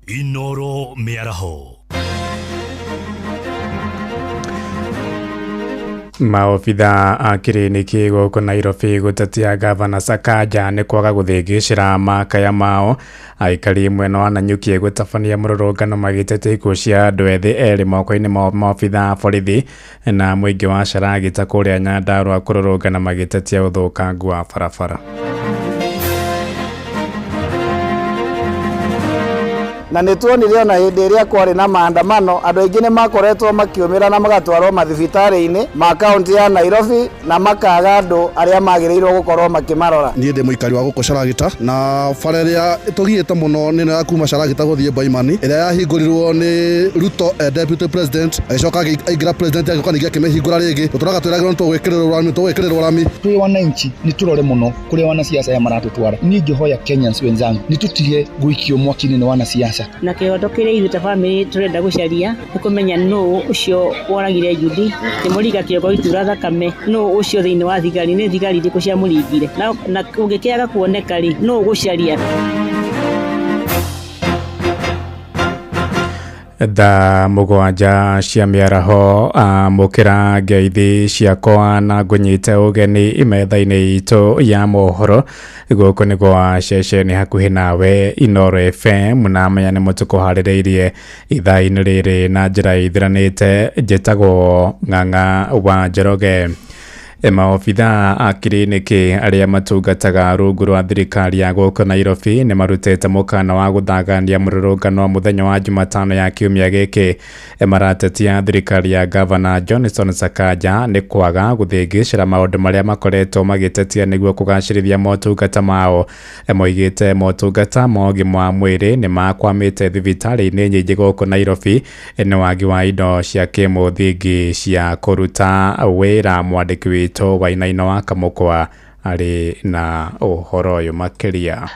Inoro Miaraho. Maofitha a kiriniki guku Nairobi gutatia gavana Sakaja ni kwaga guthingicira makaya mao aikari mwena wa Nanyuki gutabania mururungano magitete ikuo cia andu ethi eri moko-ini ma maofitha a borithi na muingi wa Charagita kuria Nyandarua kururungana magitetia uthukangu wa barabara. Na nituonire ona hindi iria kwari na maandamano andu aingi ni makoretwo makiumira na magatwarwo mathibitari-ini ma kaunti ya Nairobi na makaga andu aria magirirwo gukorwo makimarora. Nie ndi muikari wa guko Charagita na bara iria itugiite muno ni na kuma Charagita guthie Baimani iria yahingurirwo ni Ruto deputy president agicoka aingira president agikoka ningi akimehingura ringi tuturaga twiragirwo ni tugwikirirwo rami twi wananchi ni turore muno kuria wana siasa ya maratutwara. Ni ngihoya Kenyans wenzangu ni tutige guikio mwaki-ini ni wana siasa na kiondo kiria ithuta family turenda gucaria ni kumenya no ucio woragire Judi ni muriga kiogo itura thakame no ucio thiini wa thigari ni thigari ndiku cia muringire na ungikiaga kuoneka ri no gucaria. Da mugwanja cia miaraho mukira ngeithi ciakwa na ngunyite ugeni imetha-ini itu ya mohoro guku ni gwa ceceni hakuhi nawe Inoro FM na menya ni mutuko haririirie ithaa-ini riri na njira ithiranite njitagwo Ng'ang'a wa Njoroge. Maofitha a kiriniki aria matungataga rungu rwa thirikari ya guku Nairobi ni marutite mukana wa guthagania mururungano muthenya wa Jumatano ya kiumia giki. Maratetia thirikari ya Governor Johnson Sakaja ni kwaga guthingicira maundu maria makoretwo magitetia niguo kugacirithia motungata mao. Moigite motungata ma ũgima wa mwiri ni makwamite thibitari-ini nyingi guku Nairobi ni wagi wa indo cia kimuthingi cia kuruta wira. Mwandiki Wainaina wa Kamukwa ari na uhoro uyu makiria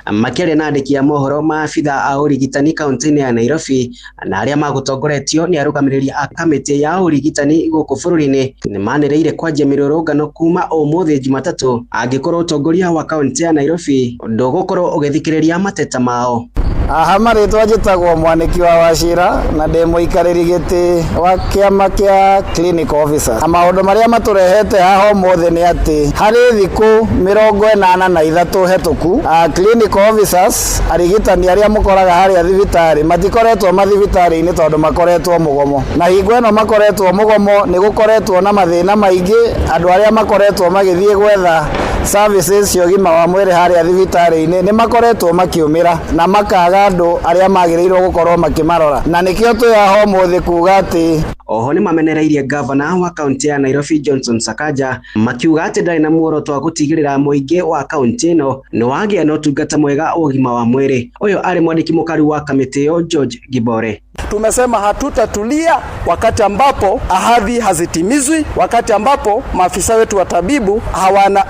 na andiki ya mohoro maabitha a urigitani kaunti-ini ya Nairobi na aria magutongoretio ni arugamiriria a kamiti ya urigitani guku bururi-ini ni manireire kwanjia mirurungano kuma umuthi Jumatatu angikorwo utongoria wa kaunti ya Nairobi ndugukorwo ugithikiriria mateta mao. Aha maritwa njitagwo Mwaniki wa Wachira na ndi muikariri giti wa kiama kia clinic officers. Maundu maria maturehete haha umuthi ni ati hari thiku 83 hetuku clinic officers arigitani aria mukoraga haria thibitari matikoretwo mathibitari-ini tondu makoretwo mugomo, na hingo ino makoretwo mugomo ni gukoretwo na mathina maingi andu aria makoretwo magithie gwetha services cia ũgima wa mwĩrĩ haria thibitari-ini ni makoretwo makiumira na makaga andu aria magirirwo gukorwo makimarora, na nikio twiaho umuthi kuga ati oho ni mamenereirie governor wa kaunti ya Nairobi Johnson Sakaja makiuga ati ndari na muoroto wa gutigirira muingi wa kaunti ino ni wagia na utungata mwega ũgima wa mwĩrĩ. Uyo ari mwandiki mukari wa kamiti yo George Gibore. Tumesema hatutatulia wakati ambapo ahadi hazitimizwi, wakati ambapo maafisa wetu wa tabibu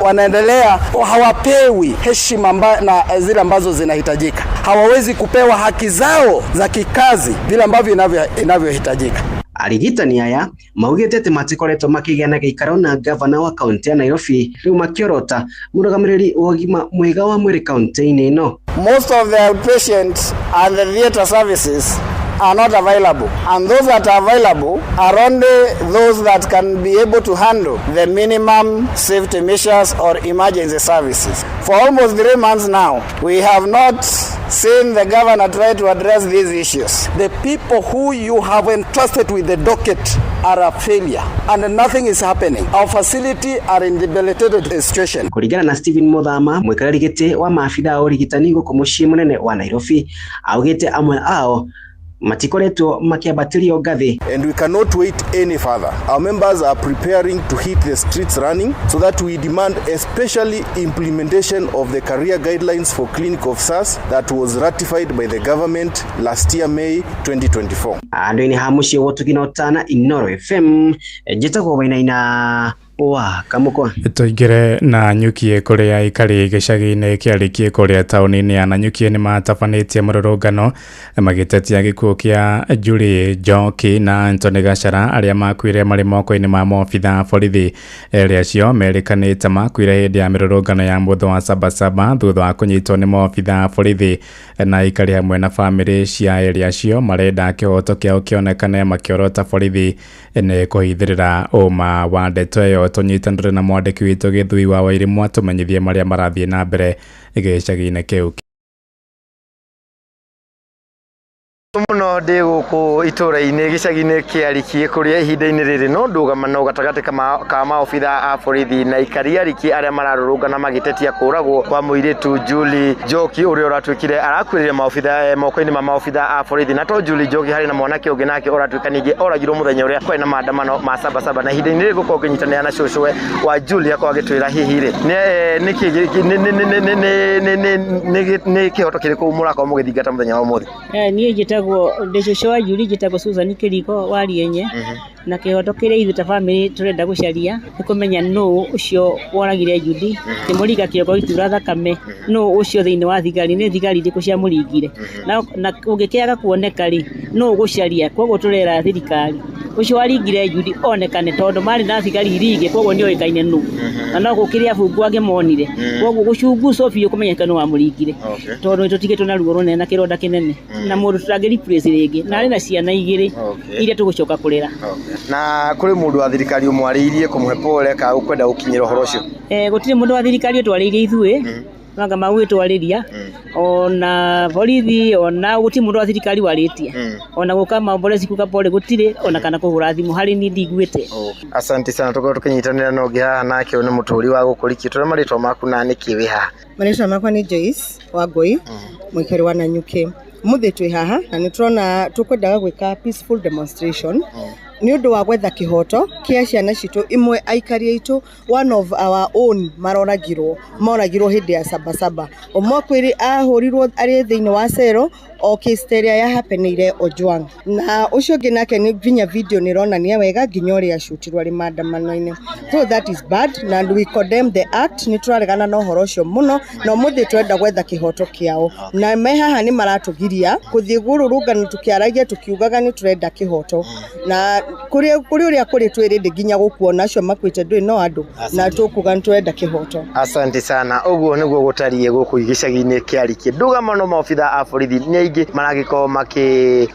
wanaendelea hawapewi heshima na zile ambazo zinahitajika. Hawawezi kupewa haki zao za kikazi vile ambavyo inavyohitajika. Arigitani aya maugite ati matikoretwo makigea na giikaro na governor wa kaunti ya Nairobi riu makiorota murugamiriri ũgima mwega wa mwĩrĩ kaunti-ini ino. Most of the outpatient and the theater services are not available, and those that are available are only those that can be able to handle the minimum safety measures or emergency services. For almost 3 months now, we have not seen the governor try to address these issues. The people who you have entrusted with the docket are a failure and nothing is happening. Our facility are in debilitated situation. Kuringana na Stephen Muthama mwikarari giti wa maabitha a urigitani guku mucii munene wa Nairobi augite amwe ao matikoretwo makiambatirio ngathi. And we cannot wait any further. Our members are preparing to hit the streets running so that we demand especially implementation of the career guidelines for clinic officers that was ratified by the government last year May 2024. Andu ni hamushi wotu kinotana Inoro FM njitagwo Wainaina wa Kamukwa. Tuingire na Nyuki kuria ikari gicagi-ini kiarikie kuria tauni-ini ya Nanyuki ni matabanĩtie mũrũrũngano magĩtetia gĩkuũ kia Julie Njoki na Anthony Gachara aria makuire marĩ moko-inĩ ma maobitha borithi. Erĩ acio merĩkanĩte makuire hĩndĩ ya mĩrũrũngano ya mũthĩ wa Sabasaba thutha wa kũnyitwo nĩ maobitha borithi, na ikari hamwe na bamĩrĩ cia erĩ acio marenda kĩhoto kĩao kĩonekane makĩorota borithi nĩ kũhithĩrĩra ũma wa ndeto ĩyo. Tũnyitanĩre na mwandĩki witũ Gĩthui wa Wairimu atũmenyithie marĩa marathiĩ na mbere gĩcagi-inĩ kĩu. Muno ndi guku itura-ini gicagi-ini kiarikie kuria ihinda-ini riri no ndũgamano gatagati ka maobitha a borithi na ikari ariki aria mararũrũngana magĩtetia kũragwo kwa mũirĩtu Julie Njoki ũrĩa ũratuĩkire arakuĩrĩre maobitha moko-inĩ ma maobitha a borithi. Na to Julie Njoki harĩ na mwanake ũngĩ nake ũratuĩka ningĩ oragirwo mũthenya ũrĩa kwarĩ na maandamano ma Sabasaba, na ihinda-ini rĩrĩ gũkorwo ũkĩnyitanĩra na cũcũwe wa Julie akorwo agĩtwĩra hihi rĩ nĩ kĩhoto kĩrĩkũ mũrakorwo mũgĩthingata mũthenya wa ũmũthĩ? Niĩ njĩtagwo ndĩcũcũ wa Julie, njĩtagwo Susan Kĩriko wa Rienye, na kĩhoto kĩrĩa ithuĩ ta bamĩrĩ tũrenda gũcaria nĩ kũmenya nũũ ũcio woragire Judy, kĩmũringa kĩongo gĩkiura thakame, nũũ ũcio thĩinĩ wa thigari, nĩ thigari irĩkũ ciamũringire, na ũngĩkĩaga kuoneka rĩ nũũ gũcaria. Koguo tũrera thirikari ũcio waringire Judy onekane, tondũ marĩ na thigari iringe, koguo nĩ oĩkaine nũũ na no gũkĩrĩa bungu angĩmonire, koguo gũcungucwo biũ kũmenyeka nũũ wamũringire, tondũ nĩtũtigĩtwo na ruo rũnene na kĩronda kĩnene na mũndũ tũtangĩ replace rĩngĩ, na arĩ na ciana igĩrĩ iria tũgũcoka kũrera. Na kũrĩ mũndũ wa thirikari ũmwarĩirie kũmũhe pole ka ũkwenda gũkinyĩra ũhoro ũcio? Gũtirĩ mũndũ wa thirikari ũtwarĩirie ithuĩ manga magwĩtwarĩria, ona borithi, ona gũtirĩ mũndũ wa thirikari warĩtie, ona gũka mambore cikuka pole gũtirĩ, ona kana kũhũra thimũ harĩ niĩ ndigwĩte. Asante sana, tukorwo tũkĩnyitanĩra na ũngĩ haha nake nĩ mũtũri wa gũkũrikia. Tũrĩa marĩtwa maku na nĩkĩ wĩ haha? Marĩtwa makwa nĩ Joyce Wangui, mũikari wa Nanyuki. Mũthĩ twĩ haha na nĩ tũrona tũkwendaga gwĩka peaceful demonstration nĩ ũndũ wa gwetha kĩhoto kĩa ciana citũ. Imwe aikari aitũ, one of our own moragirwo hĩndĩ ya Sabasaba. Ũmwe kwĩrĩ ahũrirwo arĩ thĩinĩ wa cero o case ya hapenire Ojwang, na ũcio ũngĩ nake nĩ nginya video nĩ ronania wega nginya ũrĩa acutirwo arĩ maandamano-inĩ. So that is bad and we condemn the act. Nĩ tũraregana na ũhoro ũcio mũno, na ũmũthĩ twenda gwetha kĩhoto kĩao, na me haha nĩ maratũgiria gũthiĩ gũrũrũngana tũkĩaragia tũkiugaga nĩ tũrenda kĩhoto, na kũrĩ ũrĩa kũrĩ twĩrĩndĩ nginya gũkuona acio makuĩte ndũĩ no andũ na tũkuga nĩ tũrenda kĩhoto. Asante sana. Ũguo nĩguo gũtariĩ gũkũ gĩcagi-inĩ kĩarikie. Ndũgamano maobitha a borithi nĩ aingĩ maragĩkorwo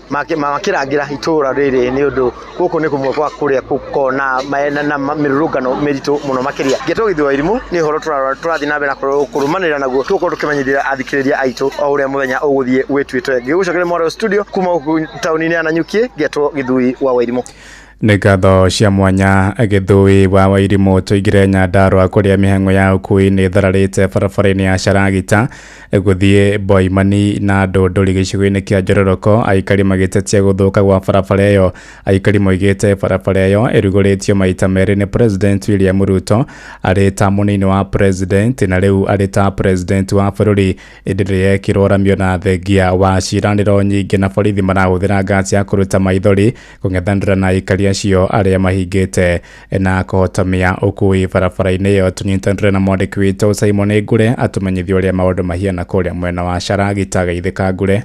makĩrangĩra itũra rĩrĩ nĩ ũndũ gũkũ nĩ kũmwe kwa kũrĩa kũkona na mĩrũrũngano mĩritũ mũno makĩria. Ngĩtwo Gĩthui wa Wairimu nĩ ũhoro tũrathiĩ na mbere na kũrũmanĩrĩra naguo, tũgũkorwo tũkĩmenyithia athikĩrĩria aitũ o ũrĩa mũthenya ũgũthiĩ wĩtuĩte. Ngĩgũcokeria Mwarĩ Studio kuma taũni-inĩ ya Nanyuki, ngĩtwo Gĩthui wa Wairimu. Nĩ ngatho cia mwanya Gĩthui wa Wairimu. Tũingĩre Nyandarua kũrĩa mĩhang'o ya ũkui nĩ thararĩte barabara-inĩ ya Charagita gũthiĩ Boimani na Ndũndũri gĩcigo-inĩ kĩa Njororoko, aikari magĩtetia gũthũka gwa barabara ĩyo. Aikari moigĩte barabara ĩyo ĩrugũrĩtio maita merĩ nĩ President William Ruto arĩ ta mũnini wa president na rĩu arĩ ta president wa bũrũri, ĩndĩ yekĩrwo ramio na thengia wa ciĩranĩro nyingĩ na borithi marahũthĩra ngasi ya kũruta maithori kũng'ethanĩra na aikari acio arĩa mahingĩte na kũhotomia ũkui barabara-inĩ ĩyo. Tũnyitanĩre na mwandĩki witũ Simon Ngure atũmenyithie ũrĩa maũndũ mahiana kũrĩa mwena wa Charagita. Geithĩka Ngure.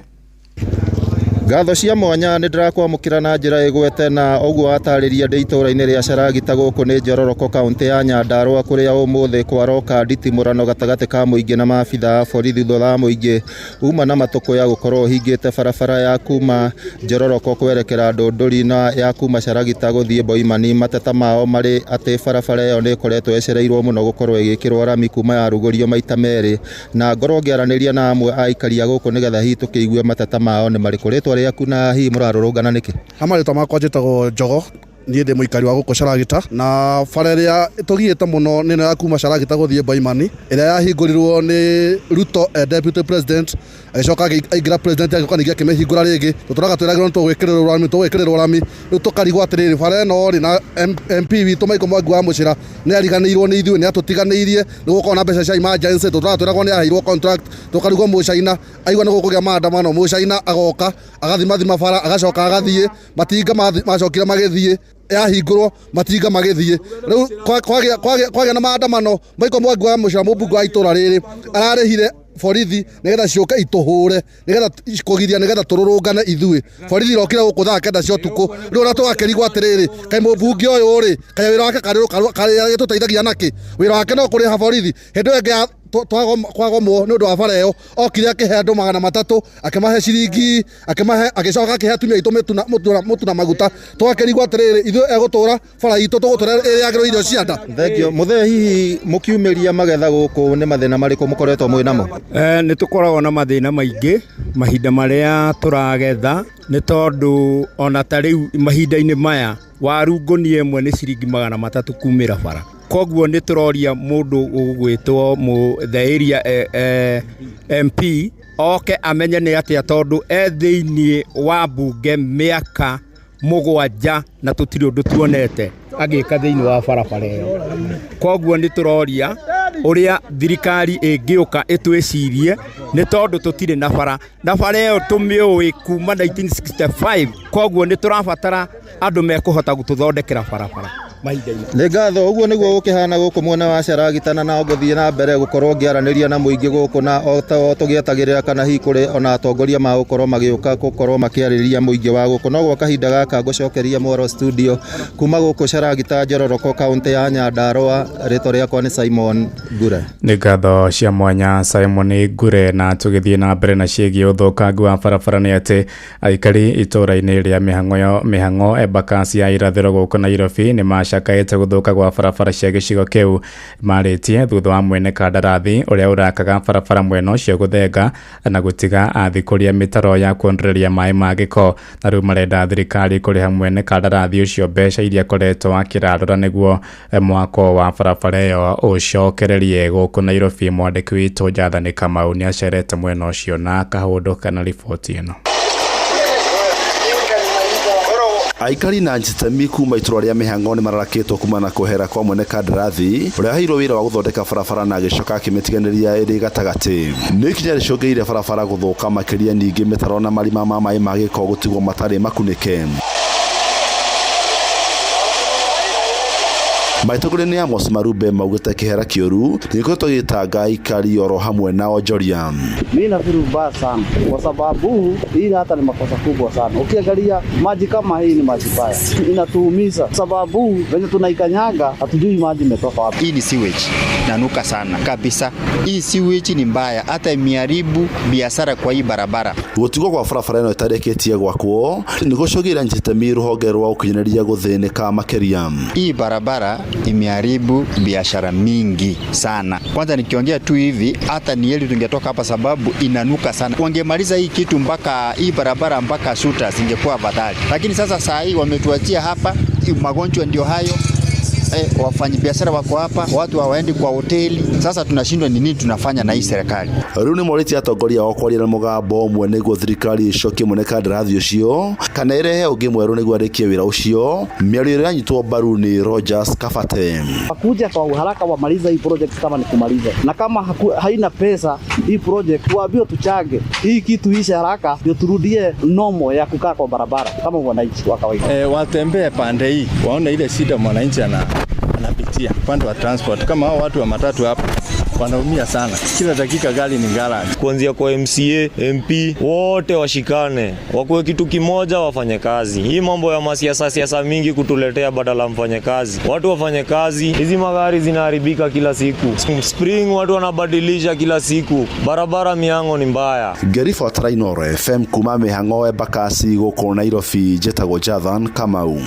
Ngatho cia mwanya nĩ ndĩrakwamũkĩra na njĩra ĩgwete na ũguo atarĩria ndĩ itũra-inĩ rĩa Charagita gũkũ nĩ Njororoko, kaũntĩ ya Nyandarua, kũrĩa ũmũthĩ kwaroka nditimũrano gatagatĩ ka mũingĩ na maabitha a borithi thutha wa mũingĩ uma na matũkũ ya gũkorwo hingĩte barabara ya kuma Njororoko kwerekera Ndũndũri na ya kuma Charagita gũthiĩ Boimani. Mateta mao marĩ atĩ barabara ĩyo nĩ ĩkoretwo ecereirwo mũno gũkorwo ĩgĩkĩrwo rami kuma yarugũrio maita merĩ, na ngorwo ngĩaranĩria na amwe a aikari a gũkũ nĩgetha hihi tũkĩigue mateta mao nĩ marĩkũ. Rĩtwa rĩaku na hihi mũrarũrũngana nĩkĩ? Marĩtwa makwa njĩtagwo Njogo, niĩ ndĩ mũikari wa gũkũ Charagita, na bara ĩrĩa tũgiĩte mũno nĩ ĩno ya kuma Charagita gũthiĩ Boimani ĩrĩa yahingũrirwo nĩ Ruto deputy president, agĩcoka aingĩra president agĩũka ningĩ akĩmĩhingũra rĩngĩ. Tũtũraga twĩragĩrwo nĩ tũgwĩkĩrĩrwo rami, rĩu tũkarigwo atĩrĩrĩ bara ĩno rĩ na MP witũ Michael Mwangi wa Mũchĩra nĩ ariganĩirwo nĩ ithuĩ, nĩ atũtiganĩirie, nĩ gũkorwo na mbeca cia emergency. Tũtũraga twĩragwo nĩ aheirwo contract, tũkarigwo Mũchaina aigua nĩ gũkũgĩa maandamano, Mũchaina agoka agathima bara agacoka agathiĩ, matinga macokire magĩthiĩ yahingurwo matinga magithie riu kwagĩa na maandamano Michael Mwangi wa Mucira mũmbunge wa itũra rĩrĩ ararĩhire borithi nigetha cioke itũhũre nigetha kũgiria nigetha tũrũrũngane ithuĩ borithi irokire gũkũ thaa kenda cia ũtukũ rĩu ona tũgakĩrigwo atĩrĩrĩ kaĩ mũmbunge ũyũ rĩ kaĩ wĩra wake karĩ gĩtũteithagia nakĩ wĩra wake no kũrĩha borithi hĩndĩ ĩyo ĩngĩ twagomwo nĩ ũndũ wa bara ĩyo okire akĩhe andũ 300 akĩmahe ciringi agĩcoka akĩhe atumia aitũ mũtu na maguta tũgakĩrigwo atĩrĩrĩ ithuĩ egũtũra bara itũ tũgũtũra ĩrĩagĩrwo irio cia nda. Thengio mũthee hihi mũkiumĩria magetha gũkũ nĩ mathĩna marĩkũ mũkoretwo mwĩ namo? Nĩ tũkoragwo na mathĩna maingĩ mahinda marĩa tũragetha nĩ tondũ ona ta rĩu mahinda-inĩ maya waru ngũnia ĩmwe nĩ ciringi 300 kumĩra bara. Koguo nĩ tũroria mũndũ ũgwĩtwo the area MP oke amenye nĩ atĩa tondũ thĩinĩ wa mbunge mĩaka 7 na tũtirĩ ũndũ tuonete agĩka thĩinĩ wa barabara ĩyo. Koguo nĩ tũroria ũrĩa thirikari ĩngĩũka ĩtwĩcirie nĩ tondũ tũtirĩ na bara ĩyo tũmĩũĩ kuma 1965. Koguo nĩ tũrabatara andũ mekũhota gũtũthondekera barabara. Nĩ ngatho ũguo nĩguo gũkĩhana gũkũ mwena wa Caragitana na ngũthiĩ na mbere gũkorwo ngĩaranĩria na mũingĩ gũkũ na tũgĩetagĩrĩra kana hihi kũrĩ ona atongoria ma gũkorwo magĩũka gũkorwo makĩarĩrĩria mũingĩ wa gũkũ no gwa kahinda gaka ngũcokeria Moro studio kuma gũkũ Caragita Njororoko kaunti ya Nyandarua. Rĩtwa rĩakwa nĩ Simon Ngure. Nĩ ngatho cia mwanya Simon Ngure. Na tũgĩthiĩ na mbere na ciĩgiĩ ũthũkangu wa barabara nĩ atĩ aikari itũra-inĩ rĩa mĩhang'o Embakasi ya irathĩro gũkũ Nairobi nĩ cakaĩte gũthũka gwa barabara cia gĩcigo kĩu marĩtie thutha wa mwene kandarathi ũrĩa ũrakaga barabara mwena ũcio gũthenga na gũtiga athikũria mĩtaro ya kuongereria maĩ ma gĩko. Na rĩu marenda thirikari kũrĩha mwene kandarathi ũcio mbeca iria akoretwo akĩrarora nĩguo mwako wa barabara ĩyo ũcokererie gũkũ Nairobi. Mwandĩki witũ Jathani Kamau nĩ acerete mwena ũcio na akahũndũka na riboti ĩno. Aikari na njitami kuma itũra rĩa mĩhang'o nĩ mararakĩtwo kuma na kũhera kwa mwene kandarathi ũrĩa aheirwo wĩra wa gũthondeka barabara na agĩcoka akĩmĩtiganĩria ĩrĩ gatagatĩ. Nĩ ikinya rĩcũngĩrĩire barabara gũthũka makĩria, ningĩ mĩtaro na marima ma maĩ ma gĩko gũtigwo matarĩ makunĩke. Maitũgũrĩ nĩ Amos Marube maugĩte kĩhera kĩũru nĩgĩkoretwo gĩtanga aikari oro hamwe na onjoria. Mimi nafikiri mbaya sana kwa sababu hii hata ni makosa kubwa sana. Ukiangalia maji kama hii ni maji baya, inatuumiza sababu venye tunaikanyaga hatujui maji imetoka wapi. Hii ni sewage nanuka sana kabisa. Hii sewage ni mbaya, hata imeharibu biashara kwa hii barabara. Gũtigwo kwa barabara ĩno ĩtarĩkĩtie gwakwo nĩ gũcũngĩrĩirie njitami rũhonge rwa ũkinyanĩria gũthĩnĩka makĩria. Hii barabara imeharibu biashara mingi sana. Kwanza nikiongea tu hivi hata ni heri tungetoka hapa sababu inanuka sana. Wangemaliza hii kitu mpaka hii barabara mpaka Suta singekuwa afadhali. Lakini sasa saa hii wametuachia hapa, magonjwa ndio hayo. Wafanyabiashara wako hapa, watu hawaendi kwa hoteli. Sasa tunashindwa ni nini tunafanya na hii serikali. Rĩu nĩ morĩtie atongoria ao kwaria na mũgambo ũmwe nĩguo thirikari ĩcokie mwene kandarathi ũcio kana ĩrehe ũngĩ mwerũ nĩguo arĩkie wĩra ũcio. Mĩario ĩrĩa yanyitwo mbaru ni Rogers Kabate. Wakuja kwa uharaka wamaliza hii project kama ni kumaliza, na kama haina pesa hii project waambie tuchange hii kitu ishe haraka ndio turudie nomo ya kukaa kwa barabara kama wananchi wa kawaida. Watembee pande hii waone ile shida mwananchi anapitia upande wa transport. Kama hao watu wa matatu hapa wanaumia sana, kila dakika gari ni ngara. Kuanzia kwa MCA, MP wote washikane, wakuwe kitu kimoja, wafanye kazi. Hii mambo ya siasa mingi kutuletea badala mfanye kazi. Watu wafanye kazi. Hizi magari zinaharibika kila siku. Spring watu wanabadilisha kila siku. Barabara Mĩhang'o ni mbaya. Ngerifa Trainor FM kuma Mĩhang'o Embakasi gũkũ Nairobi, njĩtagwo Jathan Kamau.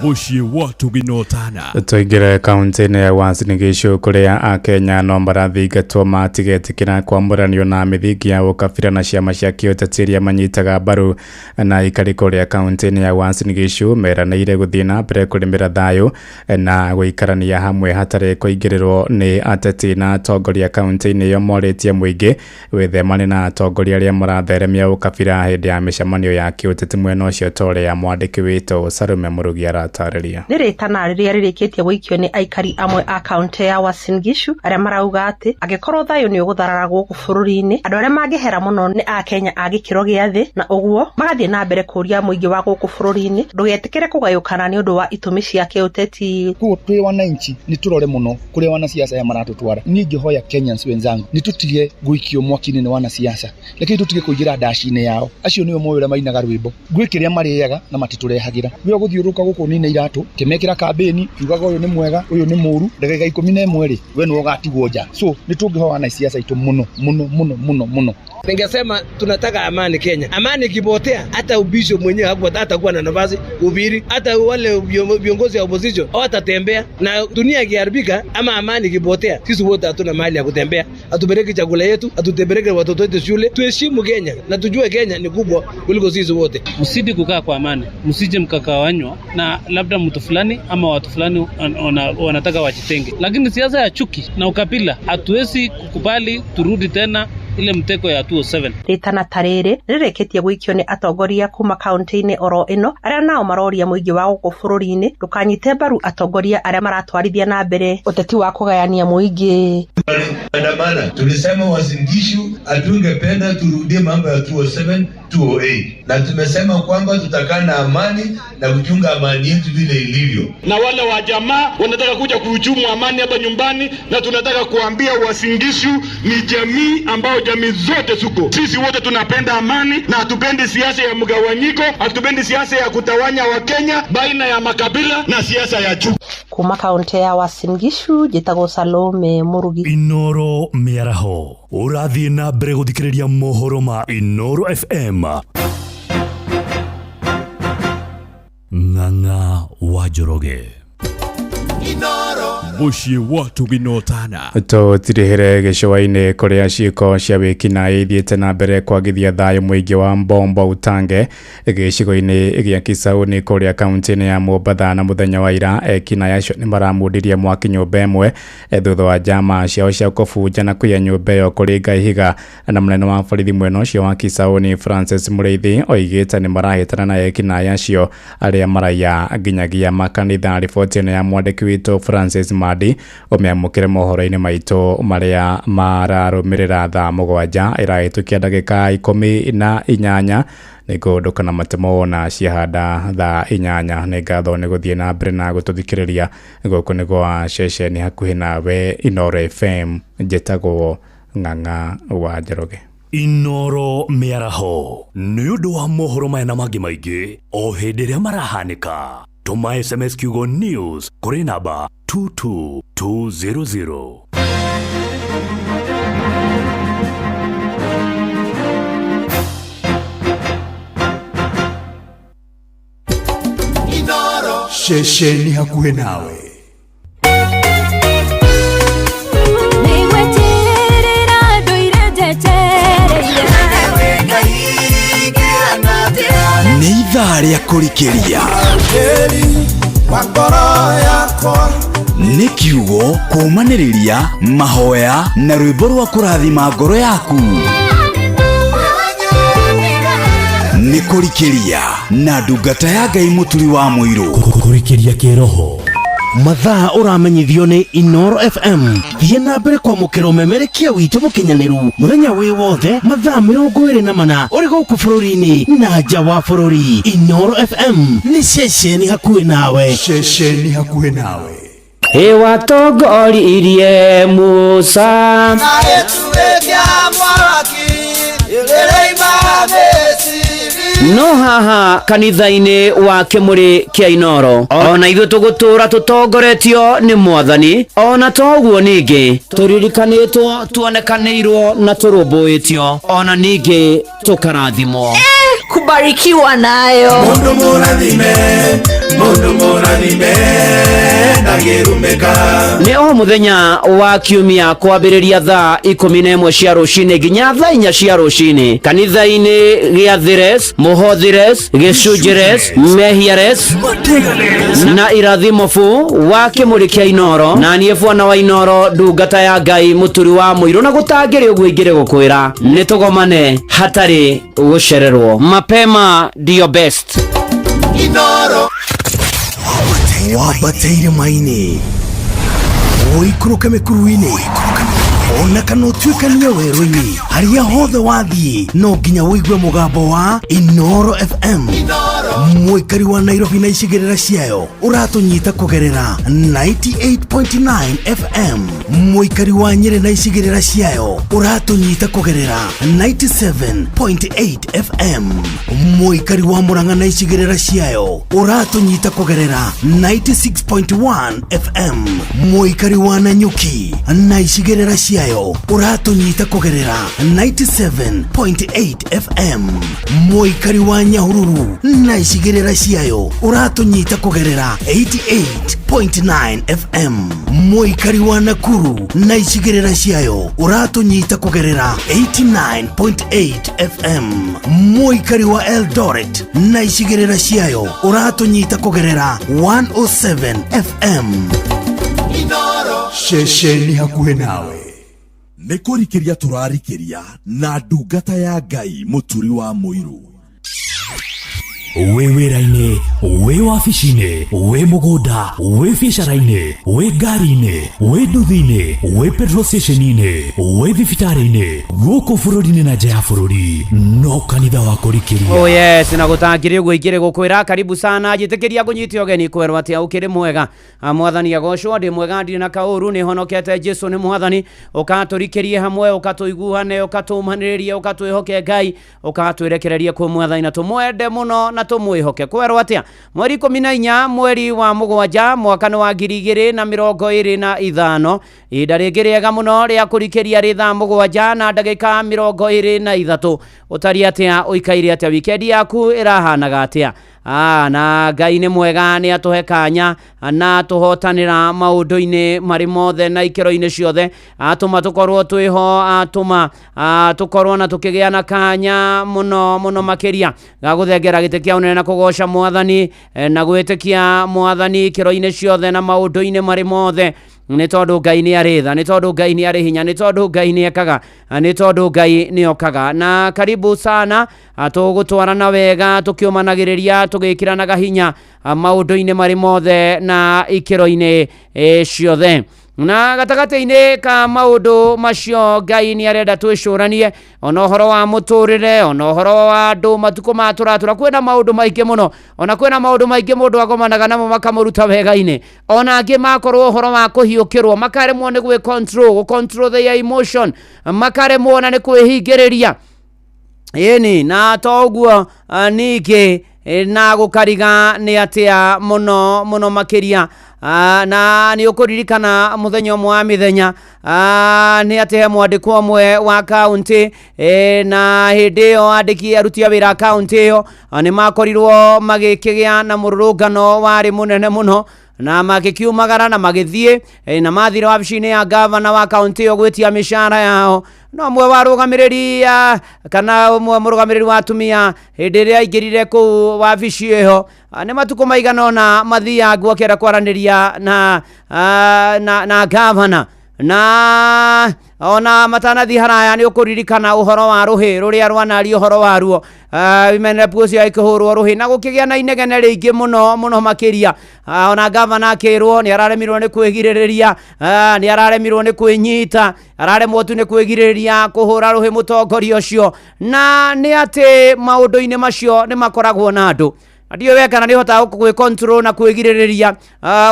Muciĩ watu ginotana. Tũingĩre kaunti-inĩ ya Uasin Gishu kũrĩa Akenya no marathingatwo matigetĩkĩra kwamũranio na mĩthingi ya ũkabira na ciama cia kĩũteti iria manyitaga mbaru. Na aikari kũrĩa kaunti-inĩ ya Uasin Gishu meranĩire gũthiĩ na mbere kũrĩmĩra thayũ na gũikarania hamwe hatarĩ kũingĩrĩrwo nĩ ateti na atongoria kaunti-inĩ ĩyo. Morĩtie mũingĩ wĩthemane na atongoria arĩa maratheremia ũkabira hĩndĩ ya mĩcemanio ya kĩũteti mwena ũcio ta ũrĩa mwandĩki witũ Sarume Murugi aratarĩria. Nĩ rĩtana rĩrĩa rĩrĩkĩtie gũikio nĩ aikari amwe a kaunti ya Uasin Gishu arĩa marauga atĩ angĩkorwo thayũ nĩ ũgũtharara gũkũ bũrũri-inĩ, andũ arĩa mangĩhera mũno nĩ a Kenya a gĩkĩro gĩa thĩ, na ũguo magathiĩ na mbere kũria mũingĩ wa gũkũ bũrũri-inĩ ndũgetĩkĩre kũgayũkana nĩ ũndũ wa itũmi cia kĩũteti. Twĩ wananchi nĩ tũrore mũno kũrĩa wanasiasa ya maratũtwara. Niĩ ngĩhoya Kenyans wenzangu nĩ tũtige gũikio mwaki-inĩ nĩ wanasiasa, reke tũtige kũingĩra ndaci-inĩ yao. Acio nĩo moĩ ũrĩa mainaga rwĩmbo, gwĩ kĩrĩa marĩaga na matitũrehagĩra. We gũthiũrũka gũkũ nĩina iratũ kĩmekĩra kambĩni kiugaga ũyũ nĩ mwega ũyũ nĩ mũru, ndagĩka 11 rĩ we nĩ ũgatigwo nja. So nĩ tũngĩhoya wanasiasa itũ mũno. Ningesema tunataka amani Kenya. Amani ikipotea hata ubisho mwenyewe hapo hatakuwa na nafasi kuhubiri, hata wale viongozi wa opposition hawatatembea, na dunia ikiharibika ama amani ikipotea, sisi wote hatuna mahali ya kutembea. Atupeleke chakula yetu, atutembeleke watoto wetu shule. Tuheshimu Kenya na tujue Kenya ni kubwa kuliko sisi wote. Msidi kukaa kwa amani, msije mkakawanywa na labda mtu fulani ama watu fulani wanataka wajitenge. Lakini siasa ya chuki na ukabila hatuwezi kukubali turudi tena ile mteko ya 207. Ritana tarĩrĩ rĩrĩkĩtie gũikio nĩ atongoria kuma kaunti-inĩ oro ĩno arĩa nao maroria mũingĩ wa gũkũ bũrũri-inĩ ndũkanyite mbaru atongoria arĩa maratwarithia na mbere ũteti wa kũgayania mũingĩ. Andamana tulisema Uasin Gishu hatungependa turudie mambo ya 207 208, na tumesema kwamba tutakaa na amani na kuchunga amani yetu vile ilivyo. Na wale wa jamaa wanataka kuja kuhujumu amani hapa nyumbani, na tunataka kuambia Uasin Gishu ni jamii ambao jamii zote suko. Sisi wote tunapenda amani na hatupendi siasa ya mgawanyiko, hatupendi siasa ya kutawanya wa Kenya baina ya makabila na siasa ya chuki. Kuma kaunti ya Uasin Gishu njĩtagwo Salome Murugi. Inoro Mĩaraho ũrathiĩ na mbere gũthikĩrĩria mohoro ma Inoro FM. Ng'ang'a wa Njoroge. Muciĩ wa Tuginotana tũtirĩhĩre gĩcũa-inĩ kũrĩa ciĩko cia wĩkinaĩ ithiĩte na mbere kwagithia thayũ mũingĩ wa Mbombo Utange gĩcigo-inĩ gĩa Kisauni kũrĩa kaunti-inĩ ya Mombatha, na mũthenya wa ira ekinaĩ acio nĩ maramundirie mwaki nyũmba ĩmwe thutha wa njama ciao cia kũbunja na kũiya nyũmba ĩyo kũringa ihiga. Na mũnene wa borithi mwena ũcio wa Kisauni Francis Mũrĩithi oigĩte nĩ marahĩtana na ekinaĩ acio arĩa maraiya nginyagia makanitha. Riboti ĩno ya mwandĩki witũ Francis Madi ũmĩamũkĩre mohoro-inĩ maitũ marĩa mararũmĩrĩra thaa 7 ĩrahĩtũkia ndagĩka 18 nĩ kũndũka na matemo na ciahanda thaa 8. Nĩ ngatho nĩ gũthiĩ na mbere na gũtũthikĩrĩria gũkũ nĩ gwa ceceni hakuhĩ nawe Inoro FM. Njĩtagwo Ng'ang'a wa Njoroge. Inoro Mĩaraho nĩ ũndũ wa mohoro maya na mangĩ maingĩ o hĩndĩ ĩrĩa marahanĩka. Tuma SMS kiugo news kuri namba 22200. Inoro Shesheni hakuhĩ nawe. Nĩ ithaa rĩa kũrikĩria nĩ kiugo kũmanĩrĩria mahoya na rwĩmbo rwa kũrathima ngoro yaku. Nĩ kũrikĩria na ndungata ya Ngai mũturi wa mũirũ. Kũrikĩria kĩroho mathaa ũramenyithio nĩ Inoro FM. Thiĩ na mbere kwamũkĩra ũmemerekia witũ mũkinyanĩru mũthenya wĩ wothe mathaa 24 ũrĩ gũkũ bũrũri-inĩ na nja wa bũrũri. Inoro FM nĩ ceceni hakuhĩ nawe. Ceceni hakuhĩ nawe. watongoririe Musa no haha kanitha-inĩ wa Kĩmũrĩ kĩa Inoro ona ithuĩ tũgũtũra tũtongoretio nĩ Mwathani, ona toguo ningĩ tũririkanĩtwo tuonekanĩirwo na tũrũmbũĩtio, ona ningĩ tũkarathimwo. Kubarikiwa nayo mundu mũrathime ndagĩrumĩka. Nĩ o mũthenya wa kiumia kwambĩrĩria thaa 11 cia rũcinĩ nginya thaa 4 cia rũcinĩ kanitha-inĩ gĩa Thires, Mũhothires, Gĩcunjĩres, Mehiares na Irathimofu wa Kĩmũrĩ kĩa Inoro. Na niĩ bwana wa Inoro ndungata ya Ngai mũturi wa mũirũ, na gũtangĩrĩ ũguo ingĩrĩ gũkwĩra nĩ tũgomane hatarĩ gũcererwo. Mapema ndio best. Inoro wabateire maini oikuruka mekuruini ona kana utuikania werũ-inĩ harĩa hothe wathiĩ no nginya wĩigue mũgambo wa Inoro FM. Mũikari wa Nairobi na icigĩrĩra ciayo ũratũnyita kũgerera 98.9 FM. Mũikari wa Nyeri na icigĩrĩra ciayo ũratũnyita kũgerera 97.8 FM. Mũikari wa Murang'a na icigĩrĩra ciayo ũratũnyita kũgerera 96.1 FM. Mũikari wa Nanyuki na icigĩrĩra ciayo uratunyita kugerera 97.8 FM. Mũikari wa Nyahururu na icigĩrĩra ciayo uratunyita kugerera 88.9 FM. Mũikari wa Nakuru na icigĩrĩra ciayo uratunyita kugerera 89.8 FM. Mũikari wa Eldoret na icigĩrĩra ciayo uratunyita kugerera 107 FM. Shesheni hakuhe nawe Nekorikiria turarikiria na ndungata ya Ngai muturi wa Muiru. we wĩra-inĩ, we wabici-inĩ, we mũgũnda, we biacara-inĩ, we ngari-inĩ, we nduthi-inĩ, we petrol station-inĩ, we thibitarĩ-inĩ, gũkũ bũrũri-inĩ na nja ya bũrũri, no kanitha wa kũrikĩria. Oh yes, na gũtangĩrĩ ũguo ingĩrĩ gũkwĩra karibu sana, njĩtĩkĩria ngũnyite ũgeni kwerwo atĩa ũkĩrĩ mwega. Mwathani agocwo, ndĩ mwega ndirĩ na kaũru, nĩ honokete Jesu nĩ mwathani, ũkatũrikĩrie hamwe, ũkatũiguane, ũkatũmanĩrĩrie, ũkatwĩhoke Ngai, ũkatwĩrekererie kwĩ mwathani na tũmwende mũno na tũmwĩhoke. Kwerwo atĩa mweri 14 mweri wa mũgwanja mwaka wa 2025, ihinda rĩngĩ rĩega mũno rĩa kũrikĩria rĩ thaa mũgwanja na ndagĩka 23. Ũtari atĩa, ũikaire atĩa, wikendi yaku ĩrahanaga atĩa? Na Ngai nĩ mwega, nĩ atũhe kanya na tũhotanĩra maũndũ-inĩ marĩ mothe na ikĩro-inĩ ciothe, atũma tũkorwo twĩho, atũma tũkorwo na tũkĩgĩa na kanya mũno mũno makĩria ga gũthengera gĩtĩ kĩa ũnene na kũgoca mwathani na gwĩtĩkia mwathani ikĩro-inĩ ciothe na maũndũ-inĩ marĩ mothe. Nĩ tondũ Ngai nĩ arĩ tha, nĩ tondũ Ngai nĩ arĩ hinya, nĩ tondũ Ngai nĩ ekaga, nĩ tondũ Ngai nĩ okaga. Na karibu sana, tũgũtwarana wega tũkĩũmanagĩrĩria tũgĩkĩranaga hinya maũndũ-inĩ marĩ mothe na ikĩro-inĩ ciothe. Na gatagata-inĩ ka maũndũ macio Ngai nĩ arenda twĩcũranie, ona ũhoro wa mũtũrĩre, ona ũhoro wa andũ matukũ ma tũratũra. Kwĩna maũndũ maingĩ mũno, ona kwĩna maũndũ maingĩ mũndũ agomanaga namo makamũruta wega-inĩ, ona angĩ makorwo ũhoro wa kũhiũkĩrwo, makaremwo nĩ gwĩ control their emotion, makaremwo na nĩ kwĩhingĩrĩria. Ĩni na toguo ningĩ na gũkariga nĩ atĩa mũno mũno makĩria. Na nĩ ũkũririkana mũthenya ũmwe wa mĩthenya nĩ atĩ he mwandĩkwo ũmwe wa kaunti na hĩndĩ ĩyo andĩki aruti a wĩra a kaunti ĩyo nĩ makorirwo magĩkĩgĩa na mũrũrũngano warĩ mũnene mũno, na magĩkiumagara na magĩthiĩ na mathire wabici-inĩ ya gavana wa kaunti ĩyo gwĩtia mĩcara yao. No mwe wa rũgamĩrĩri kana mũrũgamĩrĩri wa atumia hĩndĩ ĩrĩa aingĩrire kũu wabici ĩyo, nĩ matukũ maigana ona mathiangu akĩenda kwaranĩria na gavana, na ona matanathi haraya nĩ ũkũririkana ũhoro wa rũhĩ rũrĩa rwanario ũhoro waruo, imenepu ũcio ikĩhũrwo rũhĩ na gũkĩgĩa na inegene rĩingĩ mũno mũno makĩria. Ona gavana akĩrwo nĩ araremirwo nĩ kwĩgirĩrĩria, nĩ araremirwo nĩ kwĩnyita, araremwo tu nĩ kwĩgirĩrĩria kũhũra rũhĩ mũtongoria ũcio. Na nĩ atĩ maũndũ-inĩ macio nĩ makoragwo na andũ, ndiyo we kana nĩ hotaga gwĩ control na kwĩgirĩrĩria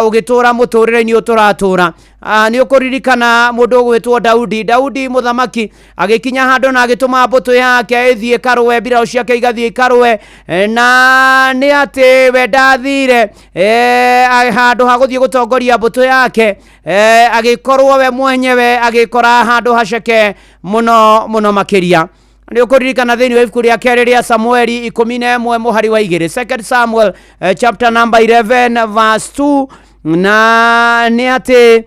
ũgĩtũra mũtũrĩre-inĩ ũtũratũra. Nĩ ũkũririkana mũndũ ũgwĩtwo Daudi mũthamaki agĩkinya handũ na agĩtũma mbũtũ yake ĩthiĩ karũe, mbiraũ ciake igathiĩ karũe, na nĩ atĩ we ndathire handũ ha gũthiĩ gũtongoria mbũtũ yake, agĩkorwo we mwenyewe agĩkora handũ haceke mũno mũno makĩria. Nĩ ũkũririkana thĩinĩ wa ibuku rĩa kerĩ rĩa Samueli 11 mũhari wa 2, 2 Samuel chapter number 11 verse 2, na nĩ atĩ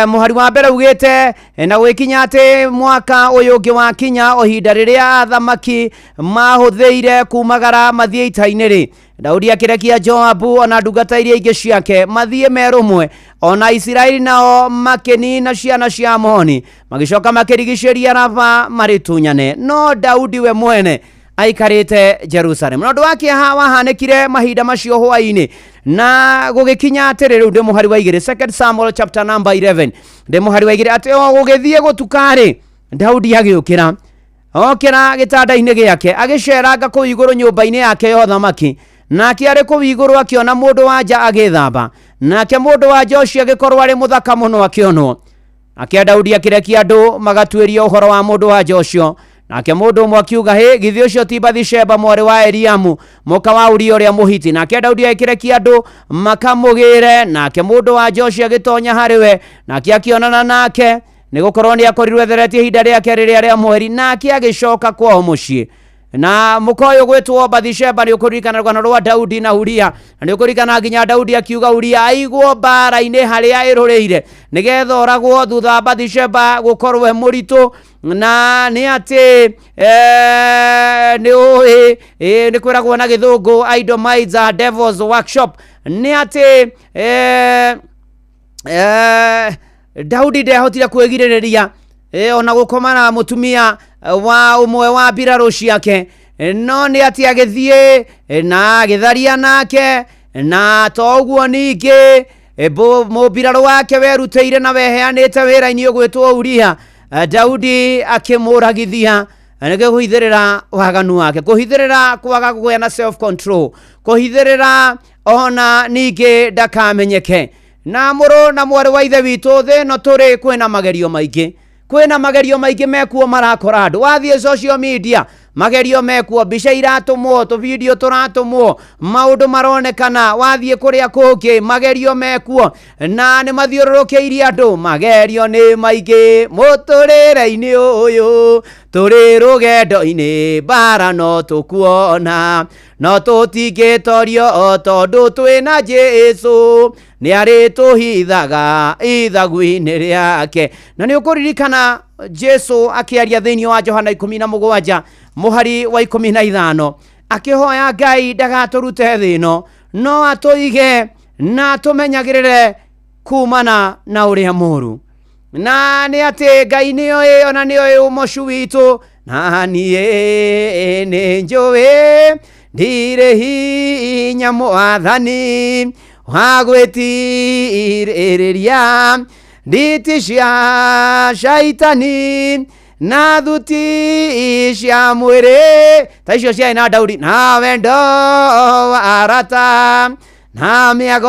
muhari wa mbere ugĩte na gwĩkinya atĩ mwaka ũyũ ũngĩ wa kinya o ihinda rĩrĩa athamaki mahũthĩire kumagara mathiĩ ita-inĩ rĩ, Daudi akĩrekia Joabu ona ndungata iria ingĩ ciake mathiĩ merũmwe, ona Isiraeli nao makĩnina ciana cia Amoni magĩcoka makĩrigicĩria Raba marĩtunyane. No Daudi we mwene aikarite Jerusalem no ndwake hawa hanekire mahinda macio hwaini na gugikinya atiriri nde muhari wa 2 2 Samuel chapter number 11 nde muhari wa 2 ati gugithie gutukari Daudi agiukira okira gitanda-ini giake agiceranga ku iguru nyumba-ini yake ya thamaki nake ari ku iguru akiona mundu wanja agithamba nake mundu wanja ucio agikorwo ari muthaka muno akionwo nake Daudi akirekia andu magatuiria uhoro wa mundu wanja ucio nake mundu umwe akiuga he githi ucio ti Bathsheba mwari wa Eliamu muka wa Uria uria muhiti nake Daudi akirekia andu makamugire nake mundu wanja ucio agitonya hariwe nake akionana nake nigukorwo ni akorirwe theretie hinda riake riria ria mweri nake agicoka kwao mucii na mukoyo gwetwo Bathsheba ni ukurikana rwano rwa Daudi na Uria ni ukurikana nginya Daudi akiuga Uria aigwo bara-ini haria iruriire nigetha oragwo thutha Bathsheba gukorwo muritu na ni ati ni kwiragwo na githungu Idomites Devil's Workshop ni ati Daudi ndehotire kwigiriria ona gukomana mutumia wa umwe wa mbiraru ciake no ni ati agithie na agitharia nake na toguo ningi mubiraru wake weruteire na weheanite wira-ini ugwitwo Uria Daudi akimuragithia nige kuhithirira waganu wake kuhithirira kwaga kugea na self control kuhithirira ona ningi ndakamenyeke na muru na mwari wa ithe witu thi no turi kwina magerio maingi mekuo marakora andu wathie social media magerio mekuo mbica iratumwo tu video turatumwo maundu maronekana wathie kuria kungi magerio mekuo na ni mathiururukiirie andu magerio ni maingi muturire-ini uyu turi rugendo-ini bara no tukuona no tutingitorio tondu twina Jesu ni ari tuhithaga ithagu-ini riake na ni ukuririkana Jesu akiaria thiini wa Johana 17 muhari wa 15 akihoya Ngai ndagaturute thino no atuige na tumenyagirire kumana na uria muru na ni ati Ngai nioi ona nioi umocu witu na nie ni njui ndire hinya mwathani wagwitiriria nditi cia shaitani na thuti cia mwiri ta icio ciai na Daudi na wendo wa arata na miago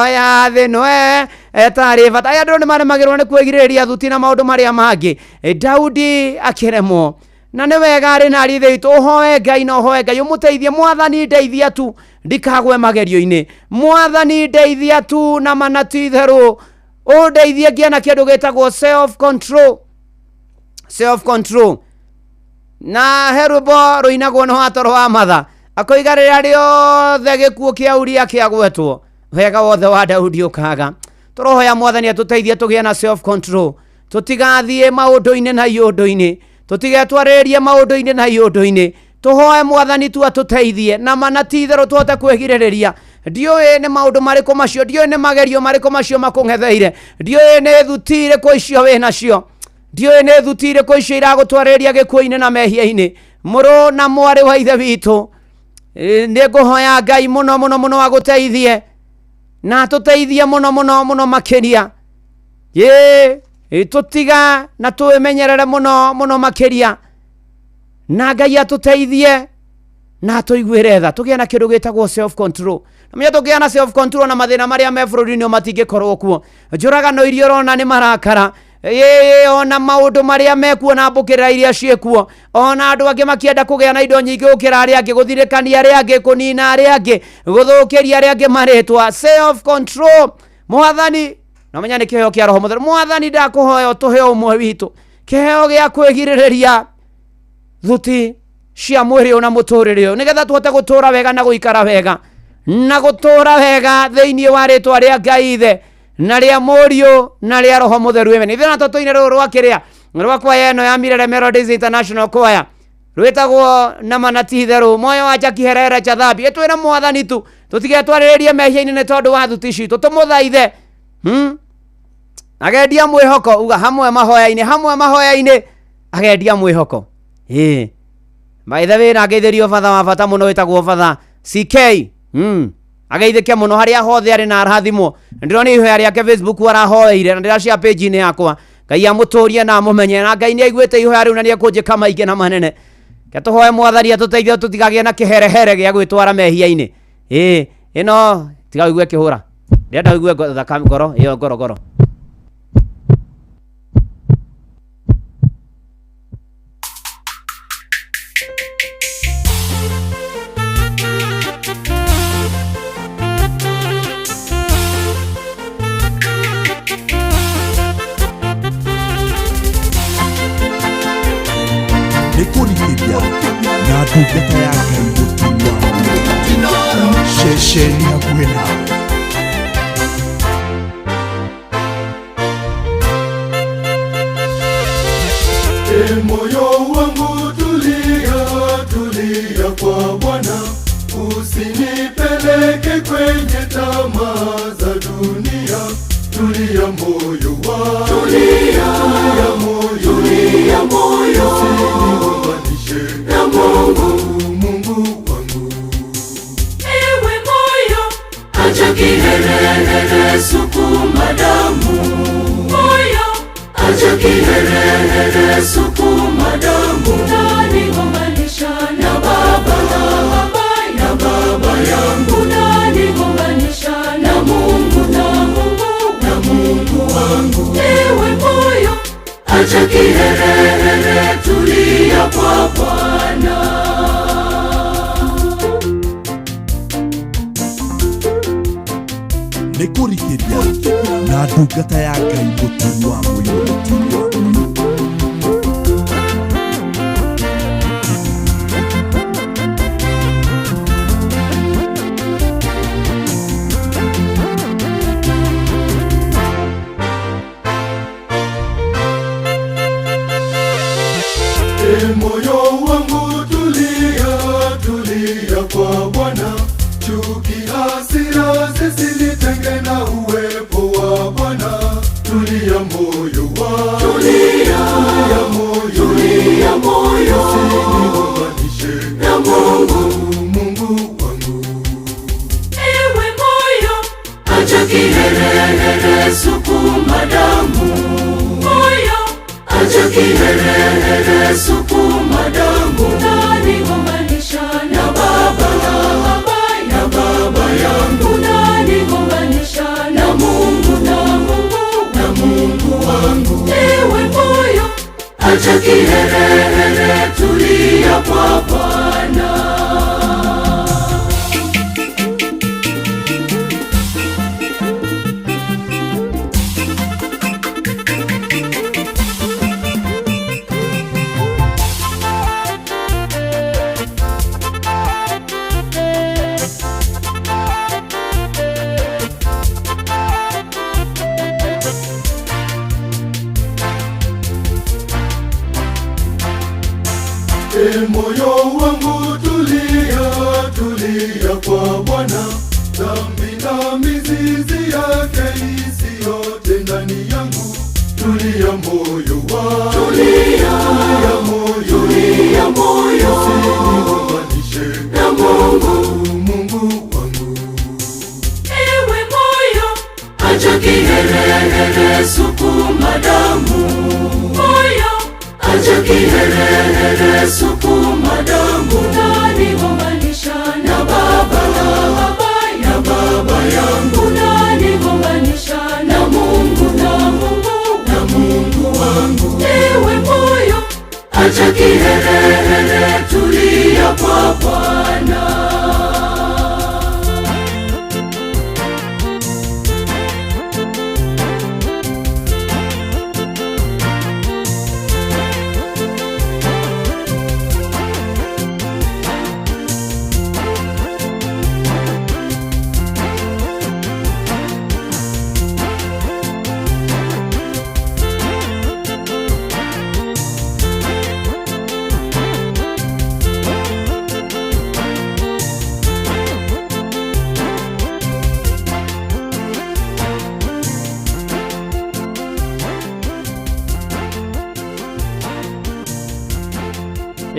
ya thinwe etari bata ya ndu maremagirwo ni kwigiriria thuti na maundu maria mangi Daudi akiremwo na ni wega ari na rithe itu hoe Ngai no hoe Ngai umuteithie mwathani ndeithia tu ndikagwe magerio-ini mwathani ndeithia tu na manati theru undeithie ngia na kindu gitagwo self control na herubo ruinagwo no atoro wa matha akoiga riria riothe gikuo kia Uria kiagwetwo wega wothe wa Daudi ukaga turohoya mwathani atuteithie tugie na self control tutigathie maundu-ini na iundu-ini tutigetwaririe maundu-ini na iundu-ini tuhoe mwathani tu atuteithie na manati theru tuhote kwigiriria ndioi ni maundu mariku macio ndioi ni magerio mariku macio makung'etheire ndioi ni thuti iriku icio wi nacio ndioi ni thuti iriku icio iragutwariria gikuo-ini na mehia-ini muru na mwari wa ithe witu ni nguhoya Ngai muno muno muno aguteithie na tuteithie muno muno muno makiria tutiga na tuimenyerere muno muno makiria na Ngai atuteithie na tuiguire tha tugie na kindu gitagwo self control na menya tugie na self control na mathina maria me bururi-ini matingikorwo kuo njuragano irio rona ni marakara ona maundu maria mekuo na mbukirira iria ciekuo ona andu angi makienda kugea na indo nyingi ukira aria angi guthirikania aria angi kunina aria angi guthukiria aria angi maritwa self control mwathani na menya ni kiheo kia roho mutheru mwathani ndakuhoya tuheo umwe witu kiheo gia kwigiriria thuti cia mwiri ona muturire uyu nigetha tuhote gutura wega na guikara wega na gutura wega thiini wa ritwa ria Ngai ithe na ria Muriu na ria roho mutheru amen ithina totoine ruru rwakiria rwa kwaya eno ya Mirere Melodies International Choir rwitagwo na manati theru moyo wa kiherere cha thambi etwira mwathani tu tutigetwariririe mehia-ini ni tondu wa thuti citu tumuthaithe agendia mwihoko uga hamwe mahoya-ini agendia mwihoko maithawe na ngeithĩrio batha wa bata mũno wĩtagwo batha CK ageithĩke mũno harĩa hothe arĩ na arathimwo. Ndĩrona ihoya rĩake Facebook arahoeire na ndĩracia page-inĩ yakwa. Ngai amũtũrie na amũmenye na Ngai nĩaiguĩte ihoya rĩu na nĩekũnjĩka maingĩ na manene. Ke tũhoe Mwathani atũteithie tũtigagĩe na kĩherehere gĩa gwĩtwara mehia-inĩ. Ĩno tiga ũigue kĩhũra. Ndĩrenda ũigue thakame ngoro ĩyo ngoro. Nikurikiria na ndungata ya Ngai Mũturi Shesheni hakuhĩ nawe. Moyo wangu tulia kwa Bwana, usinipeleke kwenye tamaa za dunia. Tulia moyo wangu, tulia moyo, usiniunganishe na Mungu wangu. Ewe moyo, acha kiherehere, sukuma damu. Moyo, acha kiherehere, sukuma damu. Unaniunganisha na baba yangu, unaniunganisha na Mungu wangu. Ewe moyo, acha kiherehere, tulia kwa Bwana. Nikurikiria na ndungata ya Ngai Mũturi wa Mũirũ. Moyo wangu tulia kwa Bwana, chuki hasira zisinitenge na uwepo wa Bwana. Tulia moyo wangu, tulia moyo, usiniunganishe na Mungu wangu. Ewe moyo, acha kiherehere, sukuma damu. Moyo, acha kiherehere, sukuma damu. Unaniunganisha na baba yangu, unaniunganisha na Mungu wangu. Ewe moyo, acha kiherehere, tulia kwa Bwana. Moyo wangu tulia kwa Bwana, dhambi na mizizi yake isiyote ndani yangu. Tulia moyo wangu, tulia moyo, usiniunganishe na Mungu wangu. Ewe moyo, acha kiherehere, sukuma damu. Moyo, acha kiherehere, sukuma damu. Unaniunganisha na baba yangu, unaniunganisha na Mungu wangu. Ewe moyo, acha kiherehere, tulia kwa Bwana.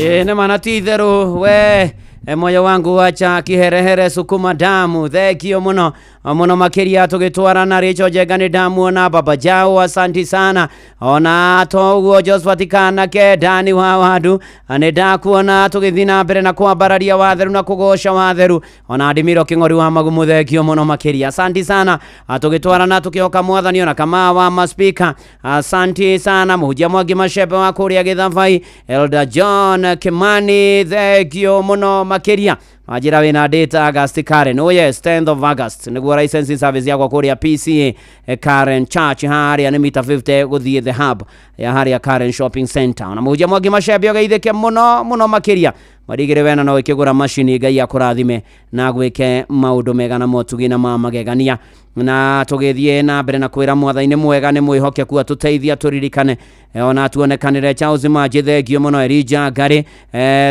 Na maana titheru we moyo wangu wacha kiherehere sukuma damu thekio muno makiria tugitwara na Richo Jegani damu na Baba Jao asanti sana ona toguo Josephat Kana ke Dani wa wadu aneda kuona tugithina mbere na kwambararia watheru na kugosha watheru ona Adimiro King'ori wa magumu thekio muno makiria asanti sana tugitwara na tukioka mwathani ona kama wa maspika asanti sana Muhujia Mwangi Mashepe wa kuria Githavai Elder John Kimani thekio muno makiria Majira wina data August Karen. Oh yes, 10th of August. Niguo licensing service ya kwa kuria PCA Karen Church hari ya mita 50 guthie the hub ya hari ya Karen Shopping Center. Na Muhujia Mwangi Mashepe ogeitheke muno makiria. Marigire wena no ikigura machine Ngai akurathime na gwike maundu mega na motugi na magegania na tugithie na mbere na kwira mwathani mwega ni mwihoke kuwa tuteithia turirikane ona tuonekanire Charles Maji thegio muno Elija Ngari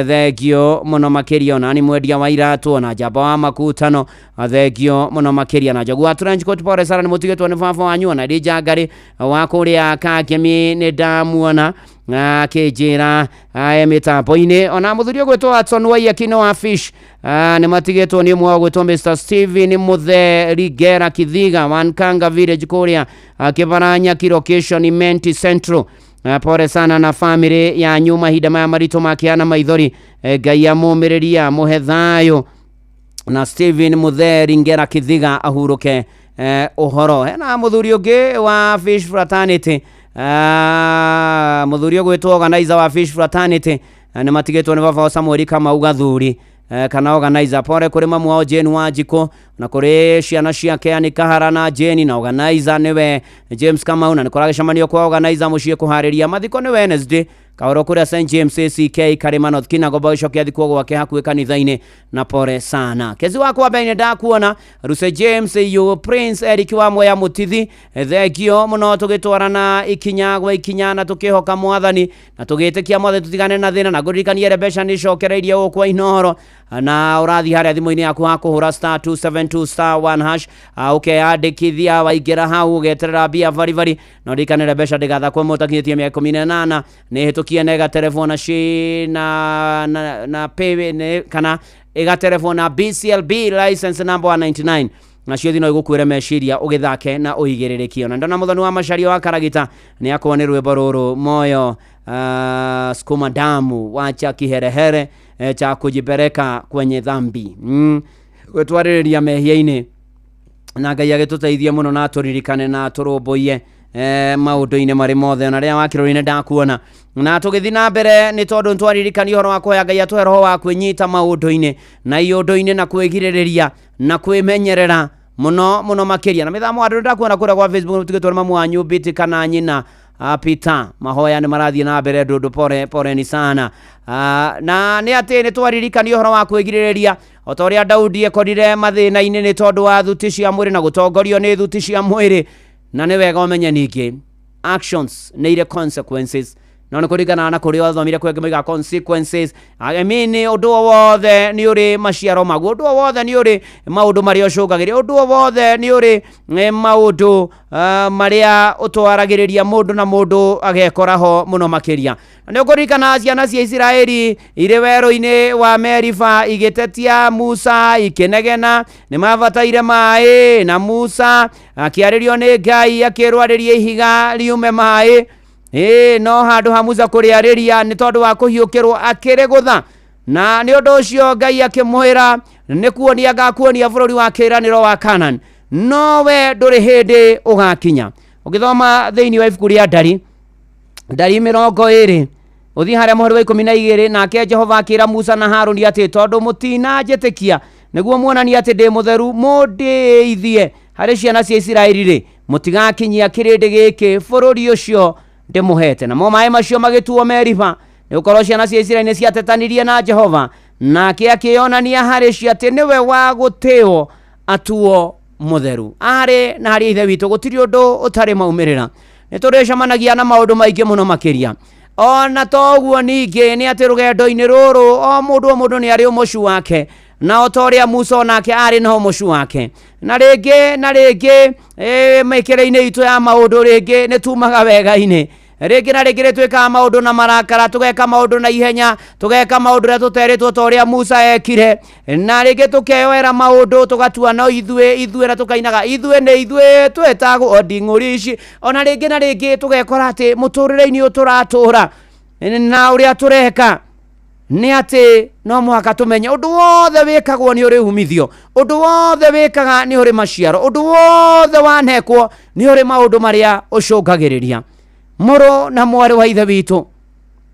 thegio muno makiria ona ni mwendia wa iratu na jamba wa makutano thegio muno makiria na jagua Trench Coat pore sara ni mutigetwo ni baba wanyu na Elija Ngari wa kuria Kagemi ni ndamuona akijira mitambo-ini ona muthurio gwetwo Watson wa yakino wa Fish ni matigetwo ni mwa gwetwo Mr Steven Mutheri Gera Kithiga Wankanga Village kuria akibaranya location Menti Central pore sana na family ya nyuma hida maya marito makiana maithori Ngai amumiriria muhethayo na Steven Mutheri Gera Kithiga ahuruke uhoro na muthurio ungi wa Fish Fraternity muthurio gwetwo organizer wa Fish Fraternity ni matigetwo ni baba Samuel kama ugathuri kana organizer pore kuri mamu wao Jane Wanjiko na kuri ciana ciake ani Kahara na Jane na organizer niwe James Kamau na nikora gĩcemanio kwa organizer muciĩ kuhariria mathiko ni Wednesday kaoro kuria St James ACK Karima North Kinagoba icokia thikwo gwake hakuĩ kanitha-inĩ na pore sana kezi wako abaine ndakuona Ruse James yu Prince Eric wa Moya Mutithi thegio muno tugitwarana ikinya na tukihoka mwathani na tugitikia mwathani tutigane na thina na guririkania rebesha ni cokereirie gukwa inoro na urathi haria thimu-ini yaku hakuhura *272*1# ukeyandikithia waingĩra hau ugeterera bia vari no ndikanire mbeca ndigathakwo mutakinyĩtie mĩaka 18 nĩ hĩtũkie na telefona shi na pay kana telefona BCLB license number 199 na cio thino igukwire meciria ugithake na uigĩrĩrĩkio na ndona muthoni wa macario wa Karagita ni akwa ni rwĩmbo rũrũ moyo sukuma damu wacha kiherehere cha kujipeleka kwenye dhambi gwetwarĩrĩria mehia-inĩ na Ngai agĩtũteithie muno na turirikane na turũmbũiye maundu-inĩ marĩ mothe na rĩa wakĩrũri-inĩ ndakuona na tũgĩthi na mbere nĩ tondũ twaririkania ũhoro wa kuoya Ngai atũhe roho wa kwĩnyita maundu-inĩ na iũndũ-inĩ na kwĩgirĩrĩria na kwĩmenyerera muno makiria na mithamo andũ ndakuona kũrĩa kwa Facebook tũgĩtwara mamu wanyu Biti kana nyina Peter mahoya ni marathie na mbere ndundu pore ni sana na ni ati ni twaririkania ũhoro wa kwĩgirĩrĩria o ta ũrĩa Daudi ekorire mathĩna-inĩ nĩ tondũ wa thuti cia mwĩrĩ na gũtongorio nĩ thuti cia mwĩrĩ na nĩ wega ũmenye ningĩ actions nĩ ire consequences no nĩ kũringana na kũrĩa wathomire kwenge maiga consequences I mean ũndũ wothe nĩ ũrĩ maciaro maguo ũndũ wothe nĩ ũrĩ maũndũ marĩa ũcũngagĩrĩria ũndũ wothe nĩ ũrĩ maũndũ marĩa ũtwaragĩrĩria mũndũ na mũndũ agekora ho muno makiria nĩ ũkũririkana ciana cia Isiraeli irĩ werũ-inĩ wa Meriba igĩtetia Musa ikĩnegena nĩ mabataire maĩ na Musa akĩarĩrio nĩ Ngai akĩrwarĩria ihiga riume maĩ no handu ha Musa kuriariria ni tondu wa kuhiukirwo akirigutha na ni undu ucio Ngai akimwira ni kuonia ngakuonia bururi wa kiraniro wa Canaan no we nduri hindi ugakinya ukithoma thiini wa ibuku ria Ndari 20 uthi haria muhuri wa 12 nake Jehova akira Musa na Haruni ati tondu mutina njetikia niguo muonani ati ndi mutheru mundeithie hari ciana cia Isiraeli ri mutigakinyia kirindi giki bururi ucio ndimuhete na mo maĩ macio magĩtuo Meriba nĩ gũkorwo ciana cia Isiraeli nĩ ciatetanirie na Jehova nake akĩonania harĩ cio atĩ nĩwe wa gũtĩo atuo mutheru arĩ na harĩ ithe witũ gũtirĩ ũndũ ũtarĩ maumĩrĩra nĩ tũrĩcemanagia na maũndũ maingĩ mũno makiria ona toguo ningĩ nĩ atĩ rũgendo-inĩ rũrũ o mũndũ nĩ arĩ ũmocu wake na otoria Musa onake ari na ũmocu wake na rĩngĩ mĩkĩre-inĩ itũ ya maũndũ rĩngĩ nĩ tumaga wega-inĩ rĩngĩ na rĩngĩ twĩkaga maũndũ na marakara, tũgeka maũndũ na ihenya, tũgeka maũndũ rĩa tũteretwo ta ũrĩa Musa ekire, na rĩngĩ tũkeyoera maũndũ tũgatua no ithuĩ na tũkainaga ithuĩ nĩ ithuĩ twĩtagwo nding'ũri ici. Ona rĩngĩ na rĩngĩ tũgekora atĩ mũtũrĩre-inĩ ũtũratũra na ũrĩa tũreka nĩ atĩ no mũhaka tũmenye ũndũ wothe wĩkagwo nĩ ũrĩ umithio, ũndũ wothe wĩkaga nĩ ũrĩ maciaro, ũndũ wothe wanekwo nĩ ũrĩ maũndũ marĩa ũcũngagĩrĩria. Mũrũ na mwarĩ wa ithe witũ,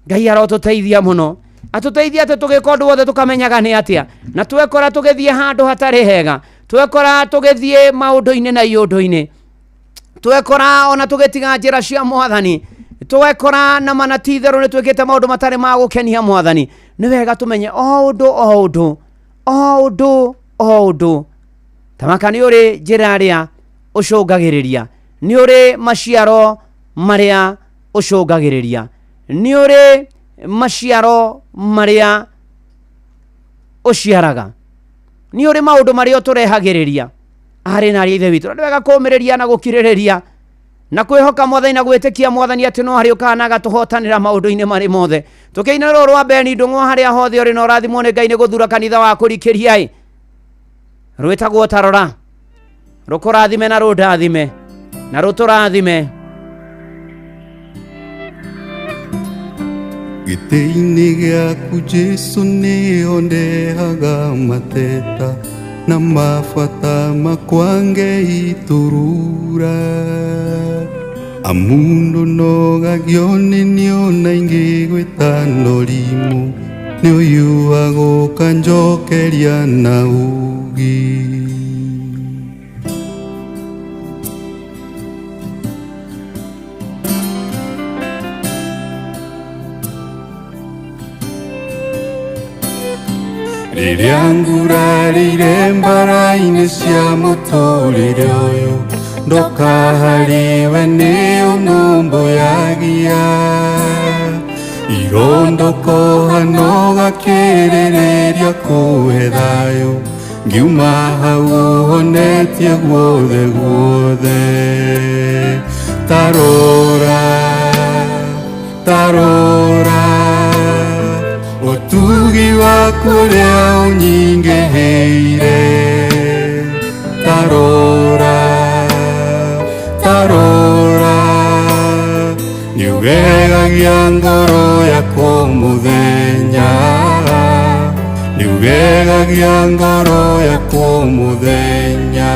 Ngai arotũteithia mũno, atũteithia atĩ tũgĩka ũndũ wothe tũkamenyaga nĩ atĩa, na twekora tũgĩthiĩ handũ hatarĩ hega, twekora tũgĩthiĩ maũndũ-inĩ na iũndũ-inĩ, twekora ona tũgĩtiga njĩra cia Mwathani, twekora na manatitherũ nĩ twĩkĩte maũndũ matarĩ ma gũkenia Mwathani, nĩ wega tũmenye o ũndũ tamaka nĩ ũrĩ njĩra ĩrĩa ũcũngagĩrĩria, nĩ ũrĩ maciaro marĩa ũcũngagĩrĩria, nĩ ũrĩ maciaro marĩa ũciaraga, nĩ ũrĩ maũndũ marĩa ũtũrehagĩrĩria. Arĩ na ithe witũ, nĩ wega kũũmĩrĩria na gũkirĩrĩria na kwĩhoka Mwathani na gwĩtĩkia Mwathani atĩ no harĩ ũkaga na agatũhotanĩra maũndũ-inĩ marĩ mothe. Tũkĩina rũrũ rwa Beni Ndung'u harĩa hothe ũrĩ na ũrathimwo nĩ Ngai nĩ gũthura kanitha wa kũrikĩria rwĩtagwo Tarora, rũkũrathime na rũndathime na rũtũrathime. Gĩtĩ-inĩ gĩaku Jesũ nĩho ndehaga mateta na mabata makwa Ngei turura. Amundu nogagio nĩ niona ingĩgwĩta norimũ, nĩ ũyuaga ũkanjokeria na ugi. Rĩrĩa ngurarĩire mbara-inĩ cia mũtũrĩre ũyũ, ndoka harĩwe nĩ ũnũmbũyagia. Irondoko hano gakĩrĩrĩria kũhe thayũ, ngiuma hau ũhonetie guothe guothe. Tarora, tarora, ũtugi waku ũrĩa ũnyingĩhĩire. Tarora, tarora, nĩũgegagia ngoro yakwa mũthenya, nĩũgegagia ngoro yakwa mũthenya.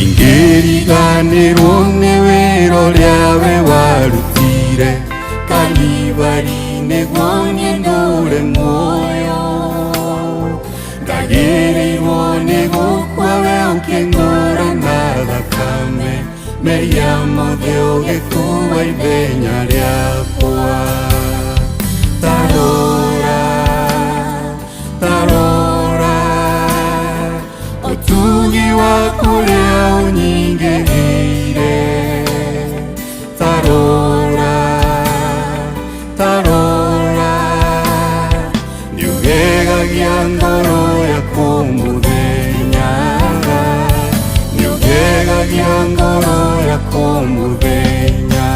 Ingĩriganĩrwo nĩ wĩra ũrĩa we warutire Kalvari nĩguo niĩ ndũre muoyo. Ndagĩrĩirwo nĩ gũkua we ũkĩng'ũra na thakame, meria mothe ũgĩkuua ithenya rĩakwa. Tarora, tarora, ũtugi waku ũrĩa ũnyingĩhĩire. Tarora, tarora, nĩũgegagia ngoro yakwa mũthenya, nĩũgegagia ngoro yakwa mũthenya.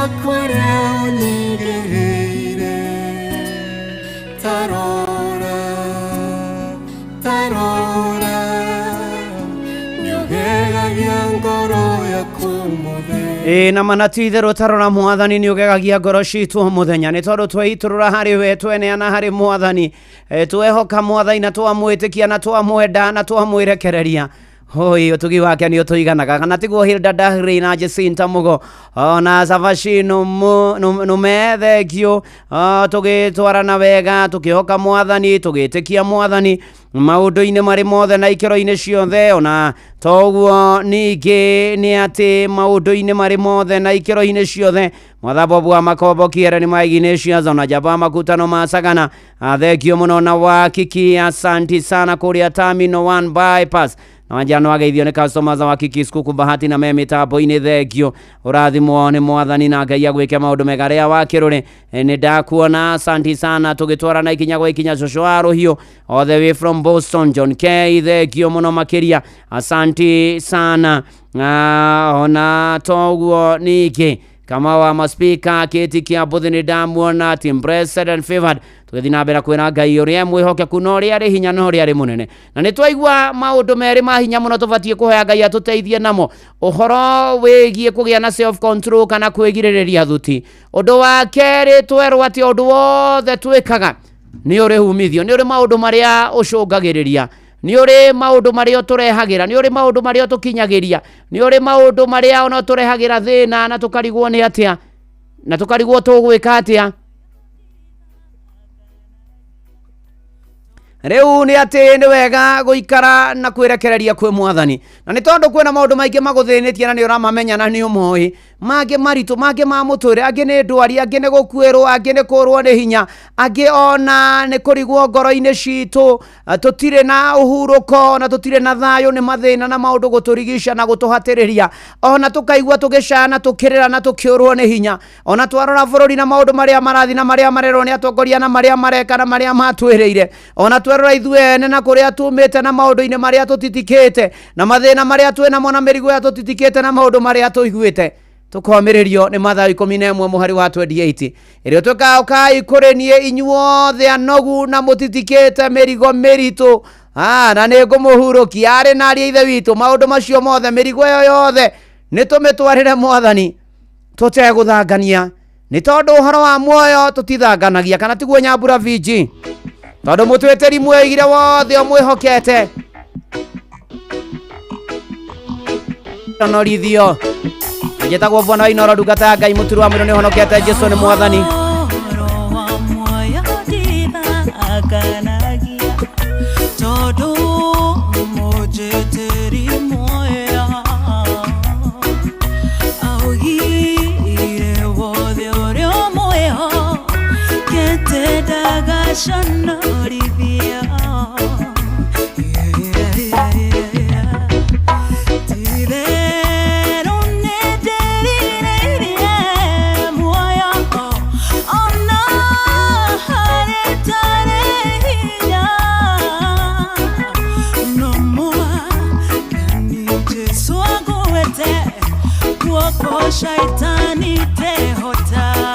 wakũrĩa ũnyigĩrĩire tarora nĩũgegagia ngoro yaku mũthenya na manatitherũ tarora mwathani nĩũgegagia ngoro citũ mũthenya nĩ tondũ tweitũrũra harĩ we tweneana harĩ mwathani twehoka mwathani na twamwĩtĩkia na twamwenda na twamwĩrekereria hoi utugi wake ni utuiganaga kana tiguo Hilda Dahri na Jacinta Mugo ona Savashi numethekio tugitwarana wega tukihoka mwathani tugitikia mwathani maundu-inĩ marĩ mothe na ikero-inĩ ciothe ona toguo ningĩ nĩ atĩ maundu-inĩ marĩ mothe na ikero-inĩ ciothe mwathabobu wa makombo kiere ni maiginesias ona jaba makutano masagana thekio mũno na wakiki asanti sana kuria terminal 1 bypass na wanjano ageithio ni customers wa Kiki Skuku Bahati na meme tapo-inĩ thekio ũrathimwo nĩ mwathani na Ngai agwĩke maũndũ mega rĩa wakĩrũrĩ nĩ ndakuona asanti sana tũgĩtwarana ikinya gwa ikinya Joshua wa Rohio all the way from Boston John K thekio mũno makĩria asanti sana ona toguo ningĩ kama wa maspika kiti kia Mbuthi nĩ ndamuona team blessed and favored tugethi na mbere kwĩra Ngai ũrĩa mwĩhokeku no ũrĩa arĩ hinya no ũrĩa arĩ mũnene na nĩ twaigua maũndũ merĩ ma hinya mũno tũbatiĩ kũhoya Ngai atũteithie namo ũhoro wĩgiĩ kũgĩa na self control kana kwĩgirĩrĩria thuti ũndũ wa kerĩ twerwo atĩ ũndũ wothe twĩkaga nĩ ũrĩ humithio nĩ ũrĩ maũndũ marĩa ũcũngagĩrĩria nĩ ũrĩ maũndũ marĩa tũrehagĩra nĩ ũrĩ maũndũ marĩa tũkinyagĩria nĩ ũrĩ maũndũ marĩa ona tũrehagĩra thĩna na tũkarigwo nĩ atĩa na tũkarigwo tũgwĩka atĩa rĩu nĩ atĩ nĩ wega gũikara na kwĩrekereria kwĩ mwathani na nĩ tondũ kwĩna maũndũ maingĩ magũthĩnĩtie na nĩ ũramamenya na nĩ ũmoĩ mangĩ maritũ mangĩ ma mũtũrĩre angĩ nĩ ndwari angĩ nĩ gũkuĩrwo angĩ nĩ kũrwo nĩ hinya angĩ ona nĩ kũrigwo ngoro-inĩ citũ tũtirĩ na ũhurũko na tũtirĩ na thayũ nĩ mathĩna na maũndũ gũtũrigica na gũtũhatĩrĩria ona tũkaigua tũgĩcana tũkĩrĩra na tũkĩũrwo nĩ hinya ona twarora bũrũri na maũndũ marĩa marathi na marĩa marerwo nĩ atongoria na marĩa mareka na marĩa matwĩrĩire ona twerora ithuĩ ene na kũrĩa tumĩte na maũndũ-inĩ marĩa tũtitikĩte na mathĩna marĩa twĩnamo na mĩrigo ya tũtitikĩte na maũndũ marĩa tũiguĩte tukwamĩrĩrio nĩ Mathayo 11 mũhari wa 28 ĩrĩa tũkaokai kũrĩ niĩ inyuothe anogu na mũtitikĩte mĩrigo mĩritũ na nĩ ngũmũhurũkia arĩ na ariĩ ithe witũ maũndũ macio mothe mĩrigo ĩyo yothe nĩ tũmĩtwarĩre mwathani tũtegũthangania nĩ tondũ ũhoro wa muoyo tũtithanganagia kana tiguo Nyambura VG tondũ mũtwĩtĩri mwĩgire wothe ũmwĩhokete norithio njetagwo Bwana wa Inoro ndungata ya Ngai mũturi wa mwĩrĩ nĩ honokete Jesũ nĩ mwathani shaitani tehota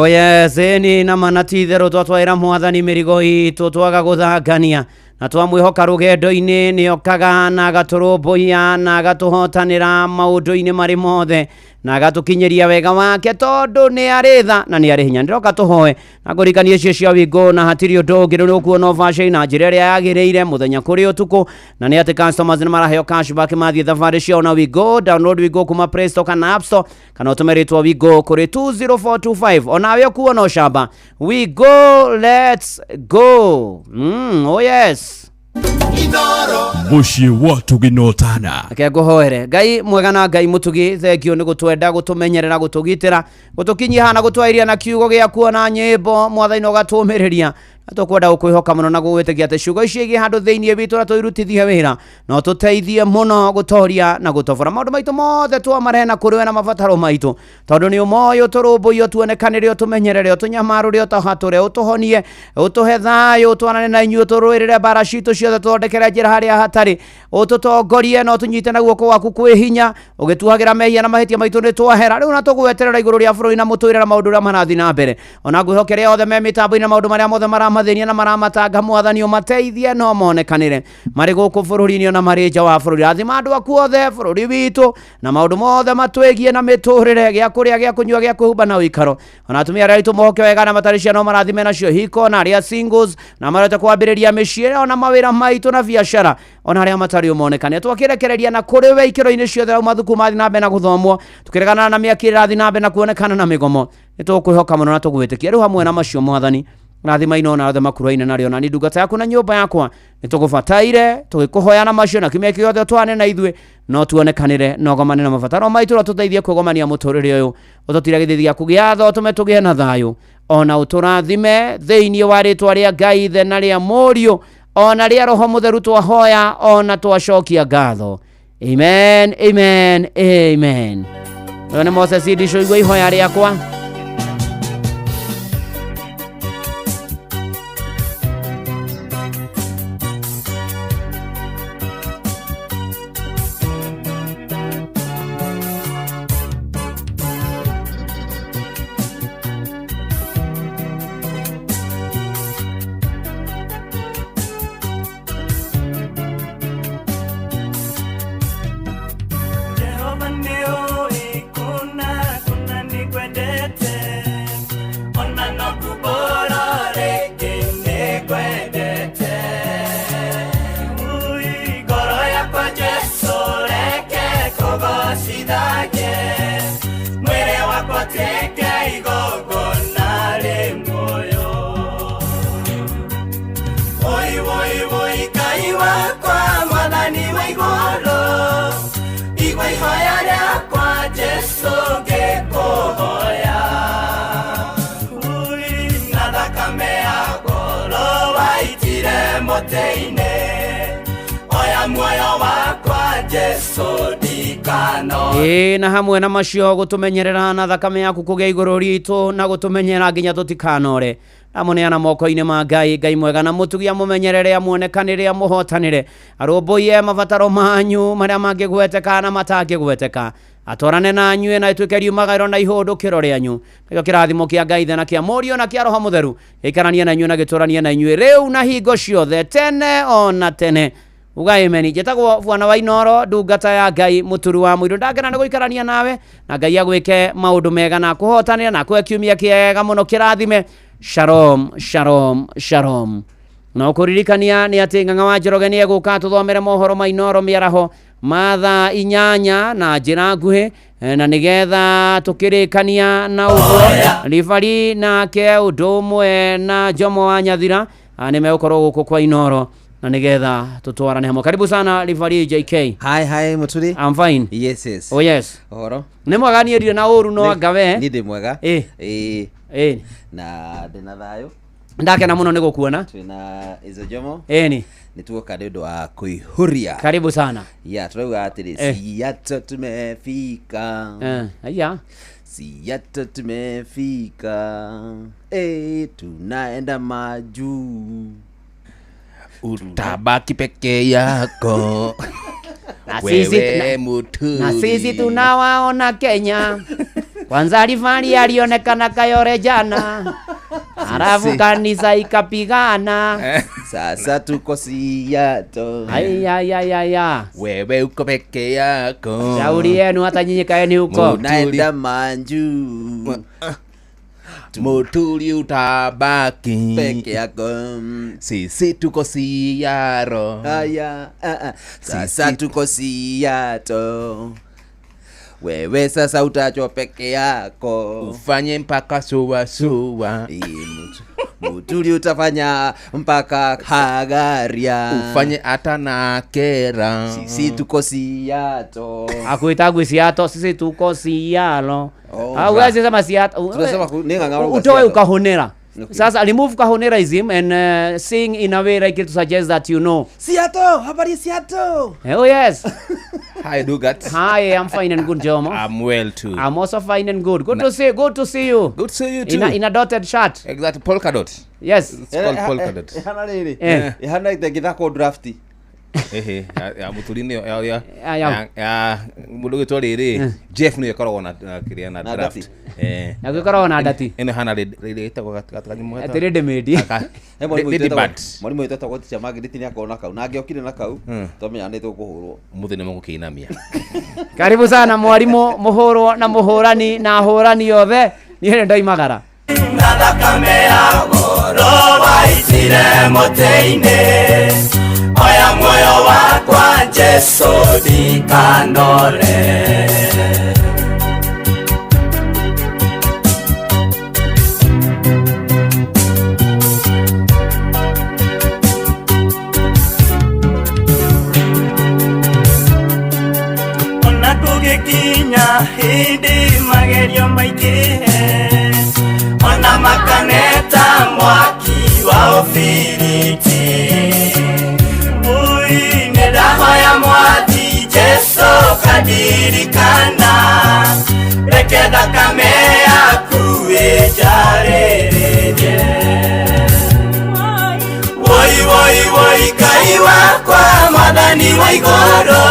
Yes, ni na manatithero twatwaira mwathani mirigo itu twaga guthangania na twamwihoka rugendo-ini ni okaga na gaturumbuia na gatuhotanira maundu-ini mari mothe na gatukinyeria wega wake tondu ni aritha na ni ari hinya ndiroka tuhoe na ngurikania cio cia wingo na hatiri undu ungi ni kuona fashion na njira iria yagiriire muthenya kuri utuku na ni ati customers ni maraheo cashback mathie thabari cio na wingo download wingo kuma Play Store kana App Store kana utumiritwo wingo kuri 20425 onawe kuona ushamba wingo let's go oh yes Mushi watu ginotana akeguhoere ngai mwega na ngai mutugi thengio ni gutwenda gutumenyerera gutugitira gutukinyia hana gutwairia na kiugo gia kuona nyimbo mwathaino gatumiriria atukwenda ukwihoka muno na gugwitikia ati ciugo ici igi handu thiini bitu na tuirutithie wira no tuteithie muno gutoria na gutobora maundu maitu mothe twamarena kuriwe na mabataro maitu tondu ni umoyo turumbuyo tuonekanirio tumenyerere utunyamarure utahature utuhonie utuhe thayo twanane na inyu turwirire bara citu ciothe twondekere njira haria hatari ututongorie no tunyite na guoko waku kwi hinya ugituhagira mehia na mahitia maitu ni twahera riu na tugweterera iguru ria bururi na mutuire na maundu ria marathi na mbere ona ngwihokeria othe me mitambo na maundu maria mothe mathenia na maramatanga mwathani umateithie no monekanire mari guku bururi-ini na mari nja wa bururi athima andu aku othe bururi witu na maundu mothe matwegie na miturire gia kuria gia kunyua gia kuhumba na uikaro ona atumia aria tumohoke wega na matarishia no marathime nacio hiko na aria singles na marete kwambiriria miciire ona mawira maitu na biashara ona aria matari umonekane twakirekereria na kuri we ikiro-ini ciothe au mathuku mathi na mbere na guthomwo tukiregana na miaki irathi na mbere na kuonekana na migomo nitukwihoka muno na tugwitikia riu hamwe na macio mwathani rathima ino na othe makuraine nario na ni ndungata yaku na nyumba yakwa nitugubataire tugikuhoya na macio na kimya kiothe twane na ithwe no tuonekanire no gomane na mabataro maitu tuteithie kwigomania muturire uyu ututire githithia kugia tho tume tugie na thayo ona uturathime thiini wa ritwa ria Ngai the na ria Murio ona ria Roho Mutheru twahoya ona twacokia ngatho amen amen amen ona Moses idisho igwe ihoya riakwa na hamwe na macio gutumenyerera na thakame yaku kugia iguru ritu na gutumenyera nginya tutikanore amuneana moko-ini ma Ngai Ngai mwega na mutugia mumenyerere amuonekanire amuhotanire arumbuie mabataro manyu maria mangigweteka na matangigweteka atwarane na nyue na itwike magaro na ihundu kiro rianyu nikio kirathimo kia Ngai na kia Murio na kia Roho Mutheru ikarania na nyue na giturania na nyue riu na hingo ciothe tene ona tene ugai meni jetagwo bwana wa Inoro ndungata ya Ngai muturu wa mwiru ndagena ni guikarania nawe na Ngai agwike maundu mega na kuhotanira na kwekiumia kiega muno kirathime shalom shalom shalom na ukuririkania ni ati Ng'ang'a wa Njoroge ni eguka tuthomere mohoro ma Inoro miaraho matha inyanya na njira nguhi na nigetha tukirikania na ugo rifari nake undu umwe na Jomo wa Nyathira nimegukorwo guku kwa Inoro na nigetha tutwarane hamwe. Karibu sana Referee JK. Hi Muturi. I'm fine. Yes. Oh yes. Ohoro. Ni mwega ni erio na uru no agawe. Ni ndi mwega. Na ndina thayo. Ndakena muno ni gukuona. Twina Izo Jomo. Ni. Nituoka ndio wa kuihuria. Karibu sana. Turauga atiri siyato tumefika. Aya. Siyato tumefika. Tunaenda majuu. Utabaki peke yako. Na sisi tunawaona Kenya. Kwanza rifari alionekana Kayole jana. Alafu kanisa ikapigana. Sasa tuko Seattle. Aya. Wewe uko peke yako. Shauri yenu hata nyinyi kaeni huko. Unaenda Manju. Mutuli utabaki peke yako. Sisi tuko Seattle. Sasa tuko Seattle. Wewe sasa utacho peke yako. Ufanye mpaka suwa. Mutuli utafanya mpaka Hagaria. Ufanye hata na Kera. Sisi tuko Seattle. Akuitagwi Seattle, sisi tuko Seattle. Hawezi sema Seattle. Tunasema utoe ukahonera. Sasa remove kahonerism and sing in a way like to suggest that you know. Seattle, habari Seattle. Oh yes. Hi Dugat. Hi, I'm fine and good, Jomo. I'm well too. I'm also fine and good. Good to see you. Good to see you too. In a dotted shirt. Exactly, polka dot. Yes. It's called polka dot. Hana itagithako drafti. Ya mutulini ya mundu gitwa riri Jeff ni yakoragwo na kiria na draft na gikoragwo na ndati ene hana riri itagwo gatagani muheta atirinde medi mwalimu itata goti cha magnet ni akona kau na ngiokire na kau tomenya ni tukuhurwo muthi ni mugukinamia. Karibu sana mwalimu muhurwo na muhurani na hurani yothe ni ndaimagara na thakame ya goro waitire muteine. Oya moyo wakwa Jesu ndikandore. Ona kugikinya hindi magerio maingĩ, ona makaneta mwaki wa ũbiriti. Ndahoya mwathi Jesu kadirikana, reke thakame yaku ĩnjarĩrĩrie. Woi Ngai wakwa Mwathani wa igũrũ,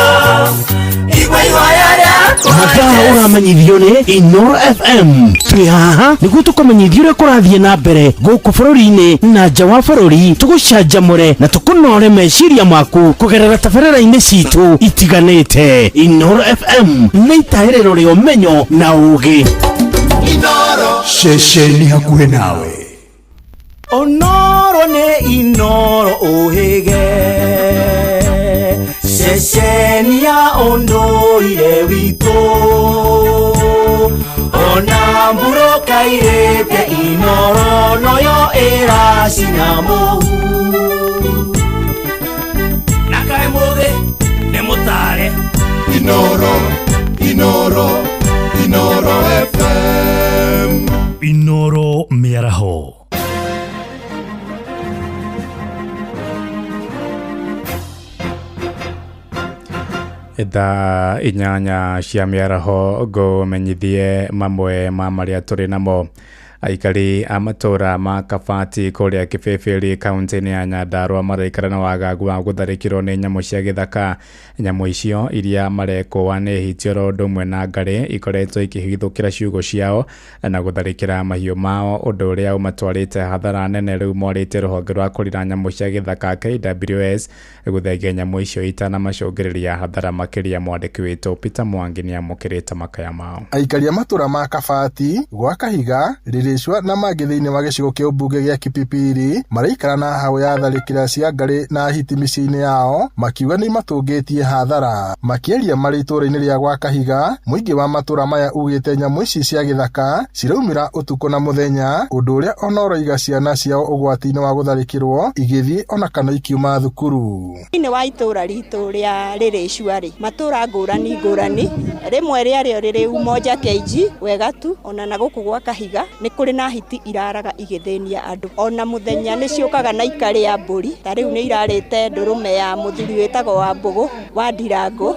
igua ihoya rĩakwa. Mathaa ũramenyithio nĩ Inoro FM. Twĩ haha nĩguo tũkamenyithia ũrĩa kũrathiĩ na mbere gũkũ bũrũri-inĩ na nja wa bũrũri, tũgũcanjamũre na tũkũnore meciria maku kũgerera tabarĩra-inĩ citũ itiganĩte. Inoro FM nĩ itaĩrĩro rĩa ũmenyo na ũũgĩ. Inoro Ceceni hakuhĩ nawe. Onoro nĩ Inoro ũhĩge, ceceni ya ũndũire witũ. Ona mburũka irĩte Inoro noyo ĩracina mũhu. Na kaĩ mũthĩ nĩ mũtare Inoro FM. Inoro mĩaraho. Thaa inyanya cia mĩaraho ngũmenyithie mamwe ma marĩa tũrĩ namo. Aikari a matũra ma Kabati kũrĩa Kĩbĩbĩrĩ kaunti-inĩ ya Nyandarua maraikara na wagagu wa gũtharĩkĩrwo nĩ nyamũ cia gĩthaka. Nyamũ icio iria marekũa nĩ hitioro ũndũ ũmwe na ngarĩ ikoretwo ikĩhithũkĩra ciugũ ciao na gũtharĩkĩra mahiũ mao, ũndũ ũrĩa ũmatwarĩte hathara nene. Rĩu morĩte rũhonge rwa kũrĩra nyamũ cia gĩthaka KWS gũthengia nyamũ icio itanamacũngĩrĩria hathara makĩria. Mwandĩki witũ Peter Mwangi nĩamũkĩrĩte makaya mao. Aikari a matũra ma Kabati gwa Kahiga Rĩrĩcwa na mangĩ thĩinĩ wa gĩcigo kĩa ũmbunge gĩa Kĩpipiri maraikara na hau ya tharĩkĩra cia ngarĩ na hiti mĩciĩ-inĩ yao, makiuga nĩ matũngĩtie hathara. Makĩaria marĩ itũra-inĩ rĩa gwa Kahiga, mũingĩ wa matũra maya ugĩte nyamũ ici cia gĩthaka ciraumĩra ũtukũ na mũthenya, ũndũ ũrĩa ona ũraiga ciana ciao ũgwati-inĩ wa gũtharĩkĩrwo igĩthiĩ ona kana ikiuma thukuru. Thĩinĩ wa itũra ritũ rĩa Rĩrĩcwa matũra ngũrani rĩmwe rĩarĩo rĩrĩ Umoja KG Wegatu ona na gũkũ gwa Kahiga nĩ kũrĩ na hiti iraraga igĩthĩnia andũ. Ona mũthenya nĩ ciũkaga na ikarĩa mbũri, ta rĩu nĩ irarĩte ndũrũme ya mũthuri wĩtagwo wa Mbũgũ wa Ndirango.